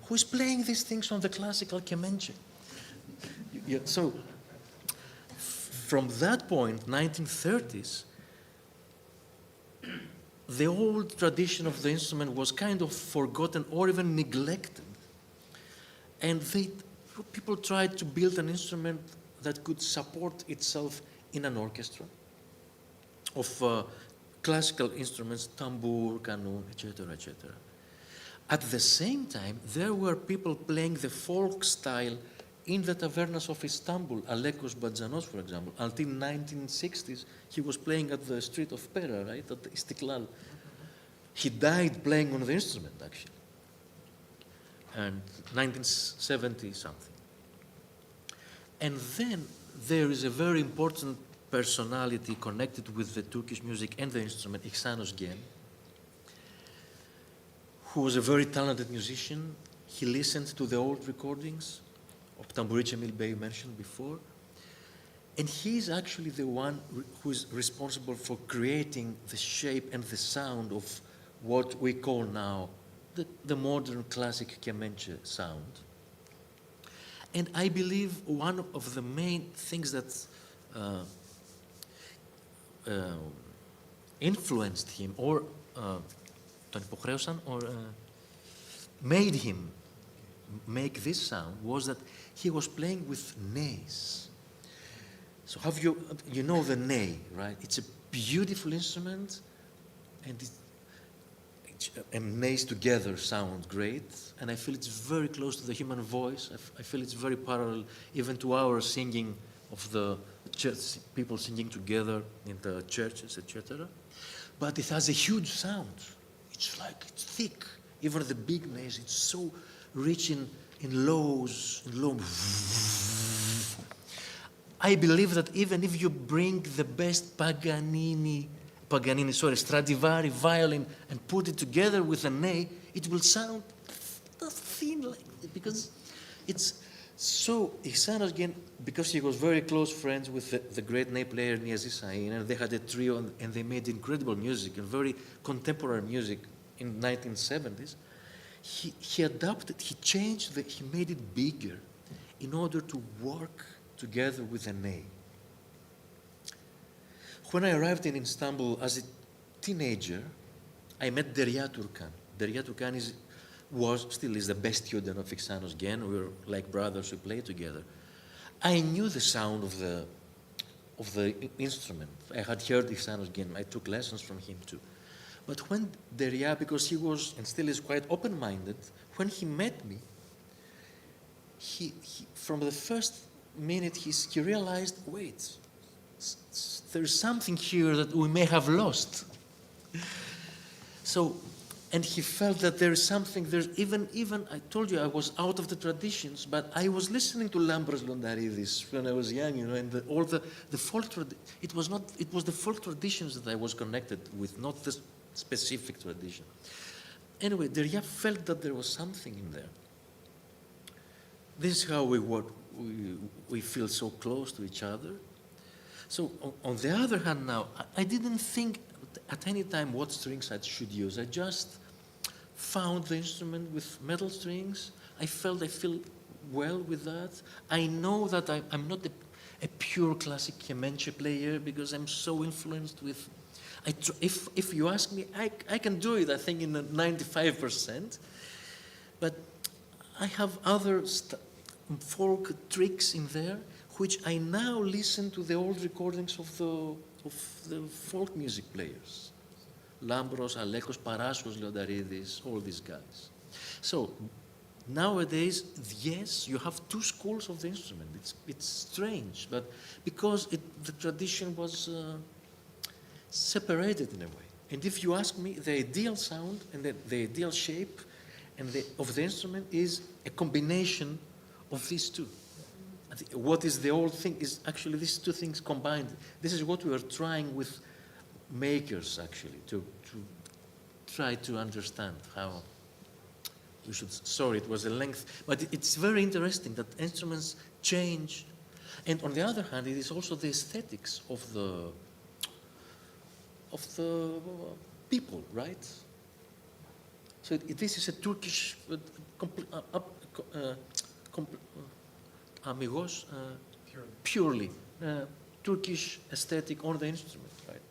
who is playing these things on the classical kemençe? Yeah, so from that point, 1930s, the old tradition of the instrument was kind of forgotten or even neglected. And people tried to build an instrument that could support itself in an orchestra of classical instruments, tambour, kanun, etc., etc. At the same time, there were people playing the folk style in the tavernas of Istanbul. Alekos Badzanos, for example, until 1960s, he was playing at the street of Pera, right, at the Istiklal. He died playing on the instrument, actually, and 1970 something. And then there is a very important personality connected with the Turkish music and the instrument, Ihsanos Gen, who was a very talented musician. He listened to the old recordings of Tamburice Emil Bey mentioned before, and he's actually the one who is responsible for creating the shape and the sound of what we call now the modern classic kemençe sound. And I believe one of the main things that influenced him or made him make this sound was that he was playing with nays. So you know the ney, right? It's a beautiful instrument, and nays together sound great, and I feel it's very close to the human voice. I feel it's very parallel even to our singing of the church, people singing together in the churches, etc. But it has a huge sound. It's thick. Even the big nays, it's so rich in lows, in low. I believe that even if you bring the best Stradivari violin and put it together with an A, it will sound thin, because it's so. Ixanos again, because he was very close friends with the great ney player Niazi Sain, and they had a trio, and they made incredible music and very contemporary music in 1970s. He adapted, he changed, he made it bigger in order to work together with an A. When I arrived in Istanbul as a teenager, I met Derya Turkan. Derya Turkan still is the best student of Ixanos Gen. We were like brothers who played together. I knew the sound of the instrument. I had heard Ixanos Gen. I took lessons from him too. But when Derya, because he was and still is quite open-minded, when he met me, he from the first minute he realized, wait, there's something here that we may have lost. So, and he felt that there is something, there's even I told you I was out of the traditions, but I was listening to Lambros Londaridis when I was young, and all the folk it was the folk traditions that I was connected with, not the specific tradition. Anyway, Derya felt that there was something in there. This is how we work. We feel so close to each other. So on the other hand now, I didn't think at any time what strings I should use. I just found the instrument with metal strings. I feel well with that. I know that I'm not a pure classic Kemenche player because I'm so influenced with, if you ask me, I can do it, I think, in 95%. But I have other folk tricks in there, which I now listen to the old recordings of the folk music players. Lambros, Alekos, Paraskos, Leondaridis, all these guys. So nowadays, yes, you have two schools of the instrument. It's strange, but because the tradition was separated in a way. And if you ask me, the ideal sound and the ideal shape of the instrument is a combination of these two. What is the old thing is actually these two things combined. This is what we are trying with makers, actually, to try to understand how we should. Sorry, it was a length, but it's very interesting that instruments change. And on the other hand, it is also the aesthetics of the people, right? So this is a Turkish, amigos, purely Turkish aesthetic on the instrument, right?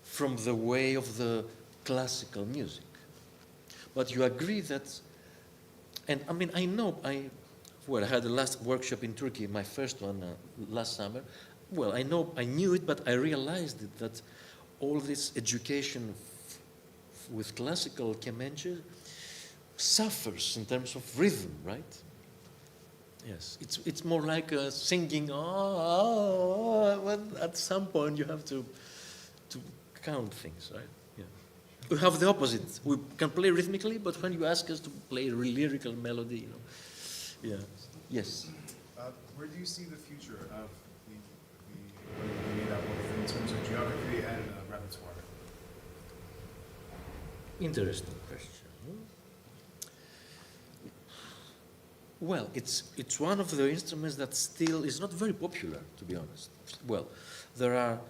From the way of the classical music. But you agree that, and I mean, I had the last workshop in Turkey, my first one last summer. Well, I knew it, but I realized it, that all this education with classical Kemenche suffers in terms of rhythm, right? Yes, it's more like singing. Well, at some point you have to count things, right? Yeah. We have the opposite. We can play rhythmically, but when you ask us to play a lyrical melody, yeah. Yes. Where do you see the future of the made up of in terms of geography and repertoire? Interesting question. Well, it's one of the instruments that still is not very popular, to be honest. Well, there are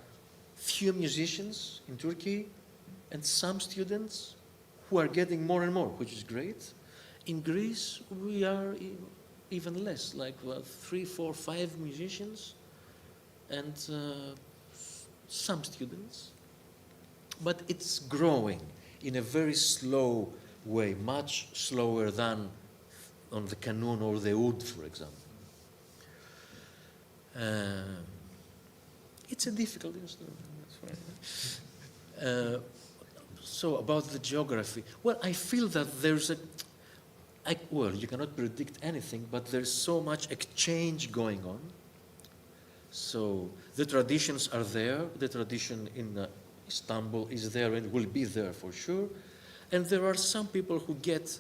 few musicians in Turkey and some students who are getting more and more, which is great. In Greece, we are even less, like 3, 4, 5 musicians and some students. But it's growing in a very slow way, much slower than on the kanun or the oud, for example. It's a difficult instrument. So about the geography, well, I feel that there's well, you cannot predict anything, but there's so much exchange going on. So the traditions are there. The tradition in Istanbul is there and will be there for sure. And there are some people who get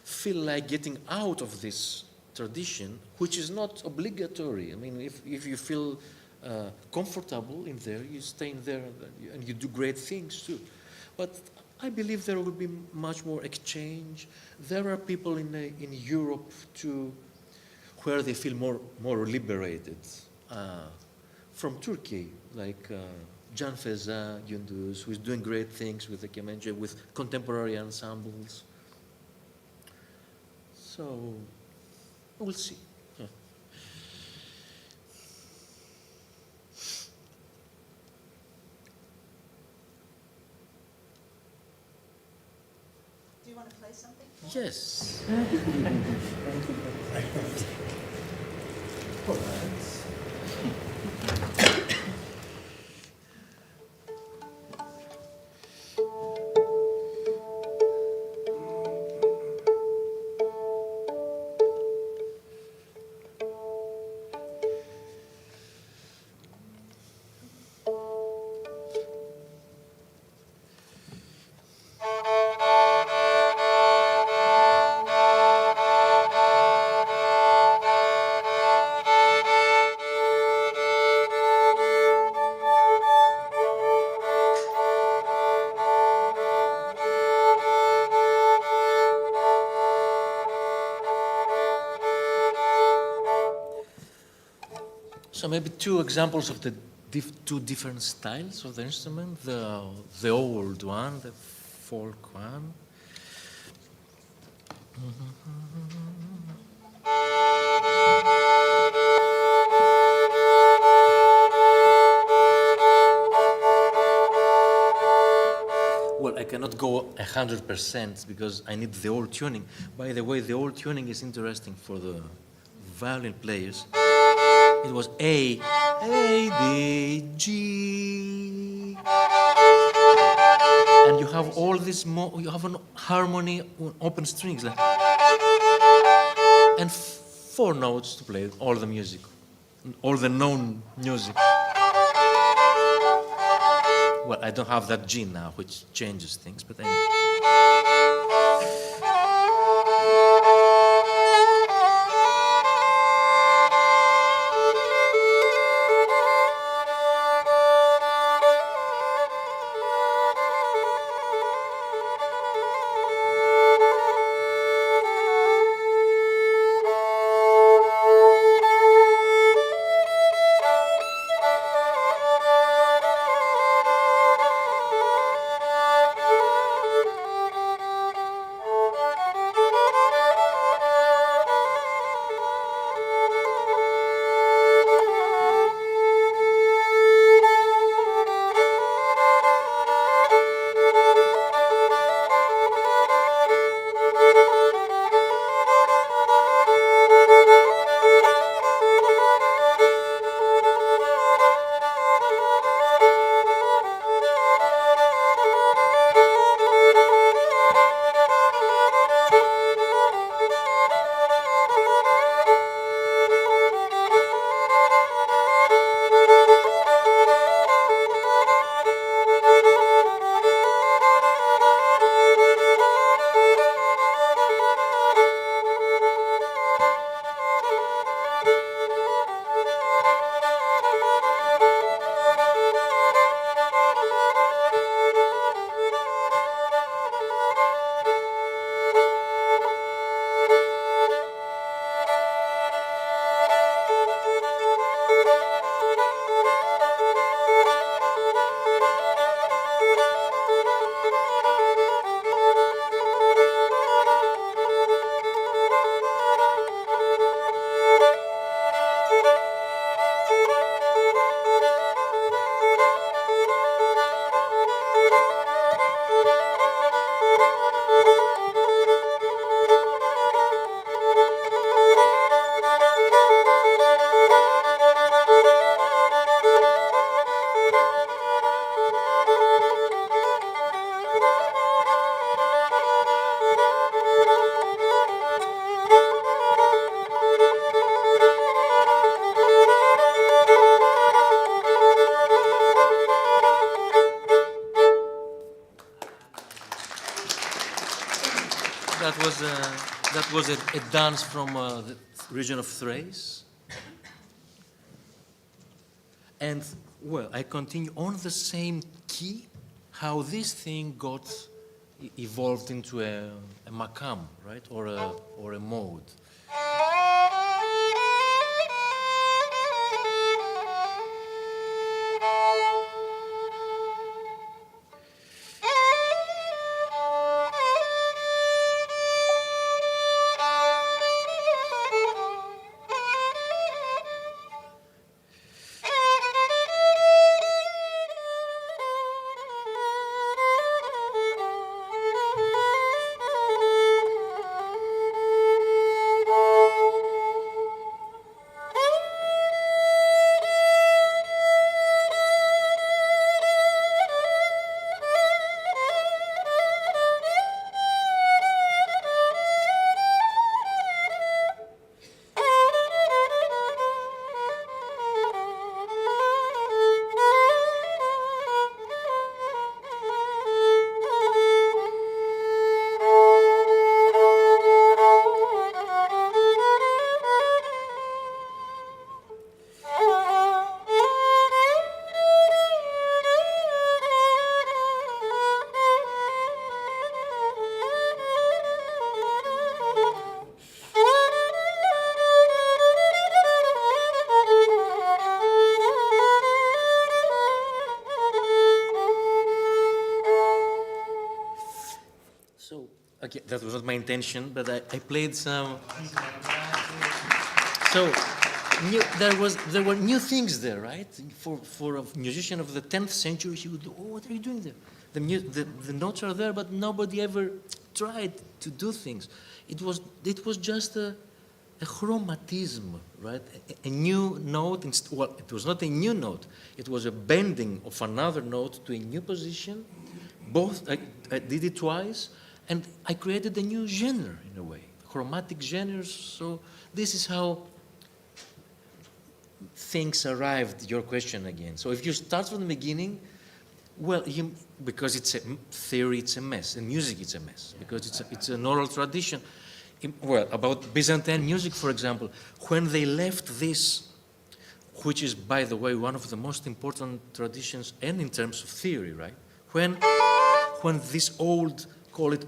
feel like getting out of this tradition, which is not obligatory. I mean, if you feel comfortable in there, you stay in there and you do great things too. But I believe there will be much more exchange. There are people in Europe too, where they feel more liberated. From Turkey, like Can Feza Gündüz, who is doing great things with the kemençe, with contemporary ensembles. So, we'll see. Yeah. Do you want to play something? Yes. So maybe two examples of the two different styles of the instrument. The old one, the folk one. Well, I cannot go 100% because I need the old tuning. By the way, the old tuning is interesting for the violin players. It was A, D, G. And you have all this, you have an harmony on open strings. Like, and 4 notes to play all the music, all the known music. Well, I don't have that G now, which changes things, but anyway. That was That was a dance from the region of Thrace. And, well, I continue on the same key, how this thing got evolved into a makam, right, or a mode. Okay, that was not my intention, but I played some. So there were new things there, right? For a musician of the 10th century, he would, oh, what are you doing there? The notes are there, but nobody ever tried to do things. It was just a chromatism, right? A new note. Well, it was not a new note. It was a bending of another note to a new position. Both I did it twice. And I created a new genre, in a way, chromatic genres. So this is how things arrived, your question again. So if you start from the beginning, well, because it's a theory, it's a mess. And music, it's a mess, because it's an oral tradition. Well, about Byzantine music, for example, when they left this, which is, by the way, one of the most important traditions, and in terms of theory, right? When this old, call it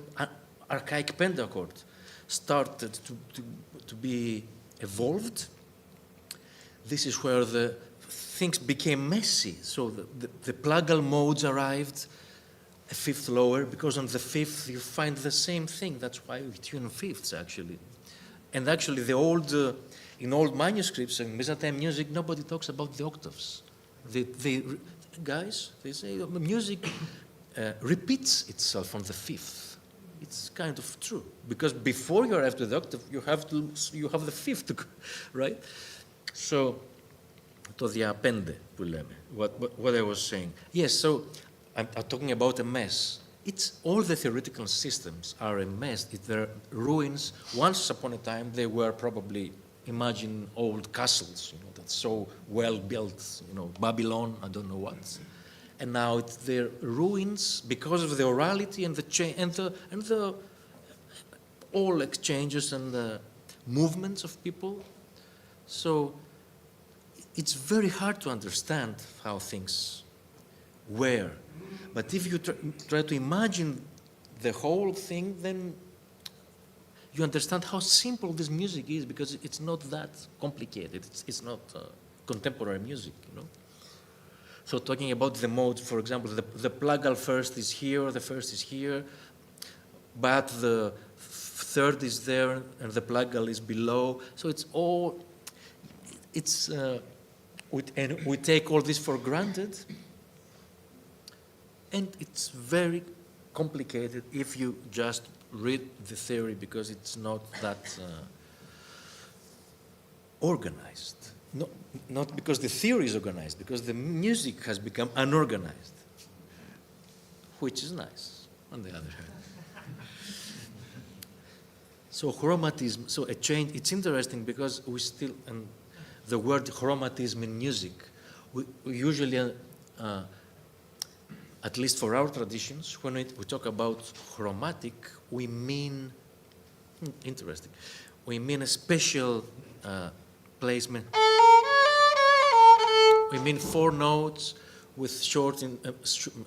archaic pentachord, started to be evolved, this is where the things became messy. So the plagal modes arrived, a fifth lower, because on the fifth you find the same thing. That's why we tune fifths, actually. And actually, in old manuscripts in Byzantine music, nobody talks about the octaves. Guys, they say music repeats itself on the fifth. It's kind of true, because before you arrive to the octave, you have the fifth, right? So, το διαπέντε που λέμε, what I was saying. Yes, so I'm talking about a mess. It's all the theoretical systems are a mess. They're ruins. Once upon a time, they were probably, imagine old castles, that's so well built, Babylon, I don't know what. And now they're ruins because of the orality and the all exchanges and the movements of people. So it's very hard to understand how things were. But if you try to imagine the whole thing, then you understand how simple this music is, because it's not that complicated. It's not contemporary music, So talking about the modes, for example, the plagal first is here, the first is here, but the third is there and the plagal is below. So it's all, and we take all this for granted, and it's very complicated if you just read the theory, because it's not that organized. Not because the theory is organized, because the music has become unorganized, which is nice, on the other hand. So chromatism, so a change, it's interesting because we still, and the word chromatism in music, we usually, at least for our traditions, when we talk about chromatic, we mean Interesting. We mean a special placement. We mean 4 notes with short,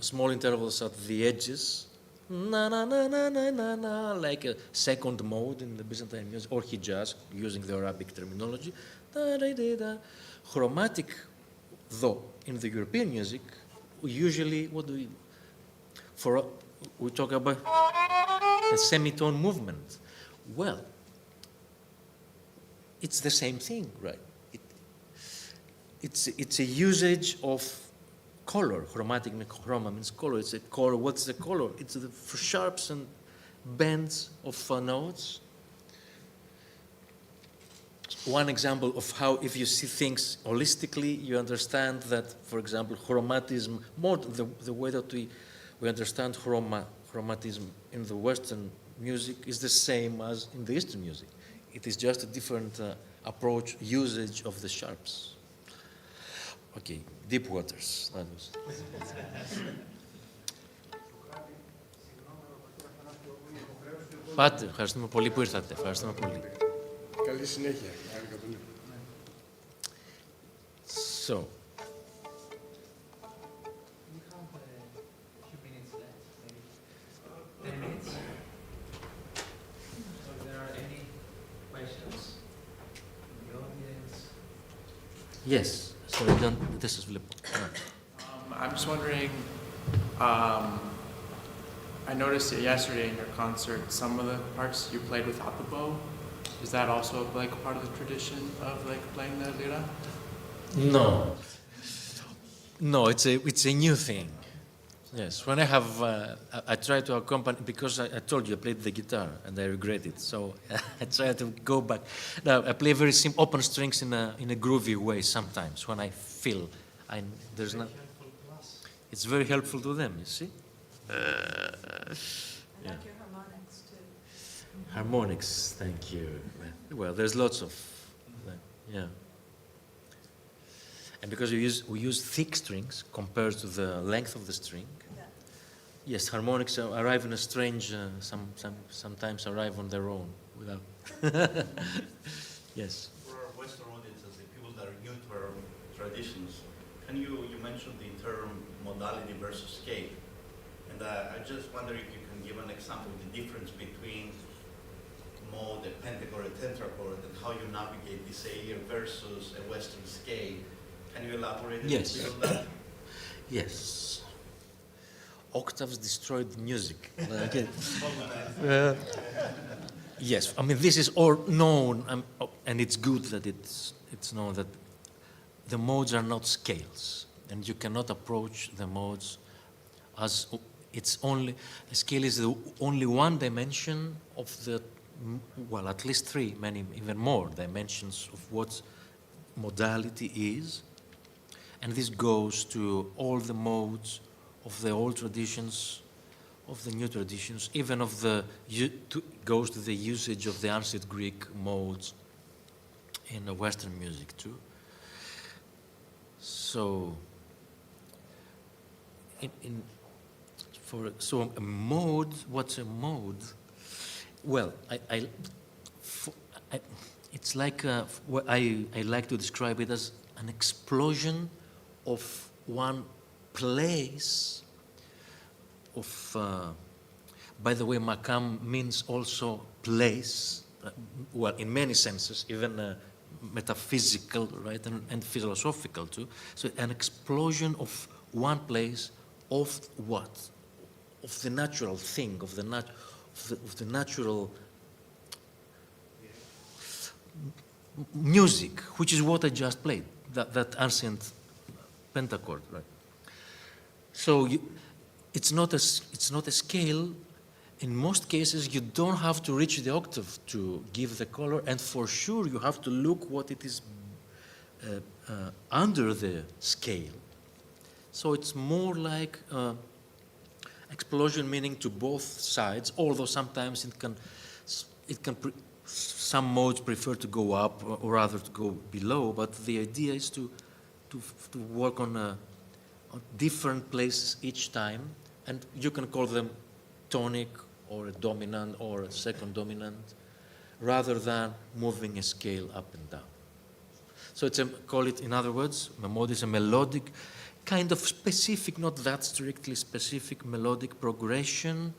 small intervals at the edges. Na na na na na na na, like a second mode in the Byzantine music, or Hijaz, using the Arabic terminology. Da, da, da, da. Chromatic, though, in the European music, we usually, we talk about a semitone movement. Well, it's the same thing, right? It's a usage of color. Chromatic, chroma means color. It's a color. What's the color? It's the sharps and bends of notes. One example of how, if you see things holistically, you understand that, for example, chromatism, more the way that we understand chromatism in the Western music is the same as in the Eastern music. It is just a different approach, usage of the sharps. Okay, deep waters. That was. Πάτε, ευχαριστούμε πολύ που ήρθατε. Ευχαριστούμε πολύ. Καλή συνέχεια. So. We have a few minutes left, maybe 10 minutes. So if there are any questions from the audience. Yes. Sorry, δεν σας βλέπω. I'm just wondering, I noticed it yesterday in your concert, some of the parts you played without the bow. Is that also like part of the tradition of like playing the Lyra? No. No, it's a new thing. Yes, when I have, I try to accompany, because I told you I played the guitar and I regret it, so I try to go back. Now, I play very simple open strings in a groovy way sometimes when I feel there's not. It's very helpful to them, you see. I like your harmonics too. Harmonics, thank you. Well, there's lots of, yeah. And because we use thick strings compared to the length of the string. Yeah. Yes, harmonics arrive in a strange, sometimes arrive on their own without. Yes. For our Western audiences, the people that are new to our traditions, you mentioned the term modality versus scale. And I just wonder if you can give an example of the difference between mode, a pentachord, a tetrachord, and how you navigate this air versus a Western scale. Can you elaborate a Yes. bit on that? Yes. Octaves destroyed music. Okay. Yes, I mean, this is all known, and it's good that it's known that the modes are not scales, and you cannot approach the modes as it's only, a scale is the only one dimension of the, well, at least 3, many, even more dimensions of what modality is. And this goes to all the modes of the old traditions, of the new traditions, even of goes to the usage of the ancient Greek modes in the Western music too. So, so a mode, what's a mode? Well, it's like, I like to describe it as an explosion of one place of, by the way, makam means also place, well, in many senses, even metaphysical, right, and philosophical too. So an explosion of one place of what? Of the natural thing, of the natural music, which is what I just played, that ancient pentachord, right? So it's not a scale. In most cases, you don't have to reach the octave to give the color, and for sure you have to look what it is under the scale. So it's more like explosion, meaning to both sides, although sometimes some modes prefer to go up or rather to go below, but the idea is to work on different places each time, and you can call them tonic or a dominant or a second dominant. rather than moving a scale up and down. So it's call it, in other words, mode is a melodic, kind of specific, not that strictly specific, melodic progression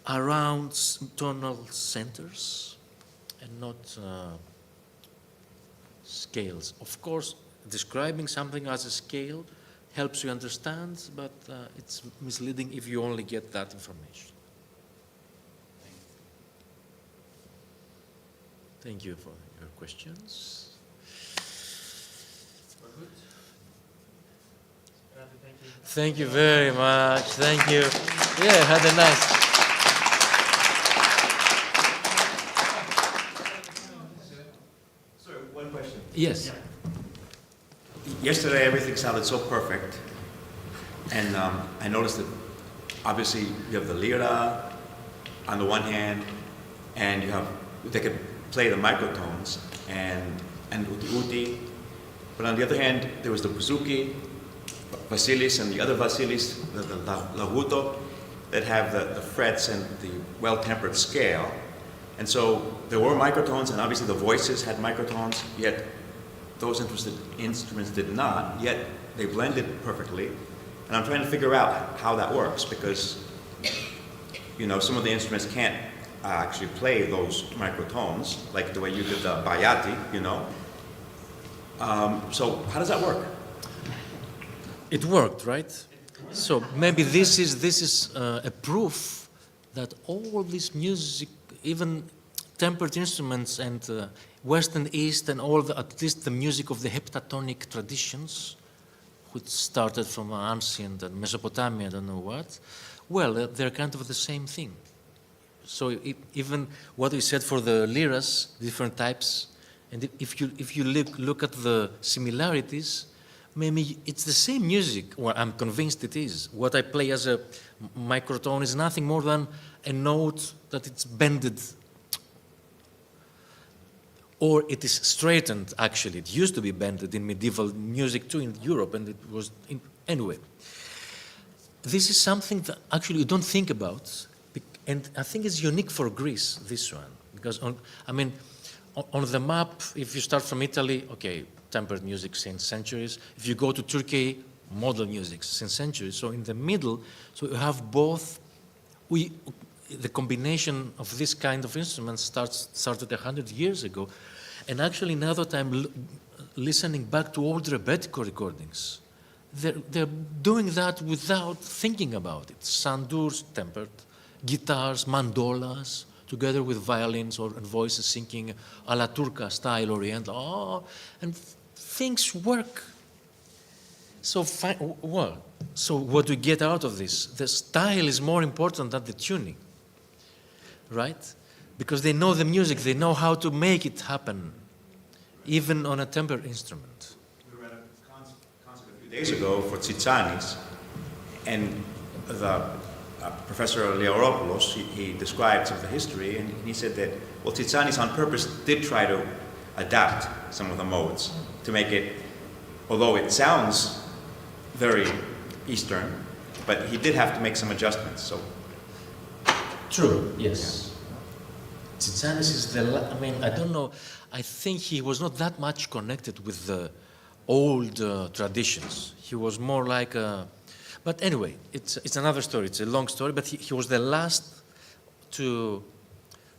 around tonal centers and not scales. Of course, describing something as a scale helps you understand, but it's misleading if you only get that information. Thank you for your questions. Thank you very much. Thank you. Yeah, had a nice. Sorry, one question. Yes. Yesterday, everything sounded so perfect, and I noticed that obviously you have the Lyra on the one hand, and you have they could play the microtones and uti, but on the other hand, there was the bouzouki, Vasilis, and the other Vasilis, the lahuto, that have the frets and the well-tempered scale. And so there were microtones, and obviously the voices had microtones, yet those instruments did not, yet they blended perfectly. And I'm trying to figure out how that works, because, you know, some of the instruments can't actually play those microtones, like the way you did the bayati, you know. So how does that work? It worked, right? So maybe this is a proof that all this music, even tempered instruments and West and East and all at least the music of the heptatonic traditions, which started from ancient and Mesopotamia, I don't know what, well, they're kind of the same thing. So even what we said for the liras, different types, and if you look at the similarities, maybe it's the same music, or I'm convinced it is. What I play as a microtone is nothing more than a note that it's bended, or it is straightened, actually. It used to be bended in medieval music too in Europe, and it was, anyway. This is something that actually you don't think about, and I think it's unique for Greece, this one, because on the map, if you start from Italy, okay, tempered music since centuries. If you go to Turkey, modern music since centuries. So in the middle, so you have both. The combination of this kind of instruments started 100 years ago, and actually now that I'm listening back to old Rebetiko recordings, they're doing that without thinking about it. Sandurs tempered, guitars, mandolas, together with violins and voices singing a la turca style, oriental, and things work. So so what do we get out of this? The style is more important than the tuning, right? Because they know the music, they know how to make it happen, even on a tempered instrument. We were at a concert a few days ago for Tsitsanis, and the Professor Leoropoulos, he described some of the history, and he said that, well, Tsitsanis on purpose did try to adapt some of the modes to make it, although it sounds very Eastern, but he did have to make some adjustments. So true, yes. Tsitsanis is I don't know, I think he was not that much connected with the old traditions. He was more like but anyway, it's another story. It's a long story, but he was the last to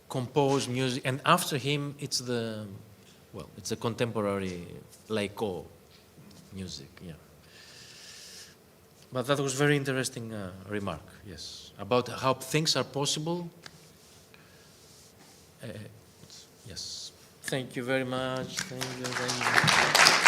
compose music, and after him, it's the contemporary laiko music, yeah. But that was very interesting remark, yes, about how things are possible. Yes, thank you very much. Thank you very much.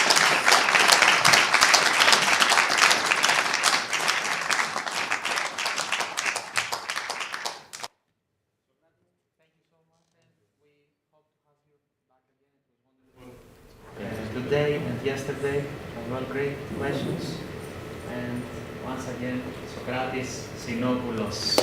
Today and yesterday, all great questions. And once again, Socratis Sinopoulos.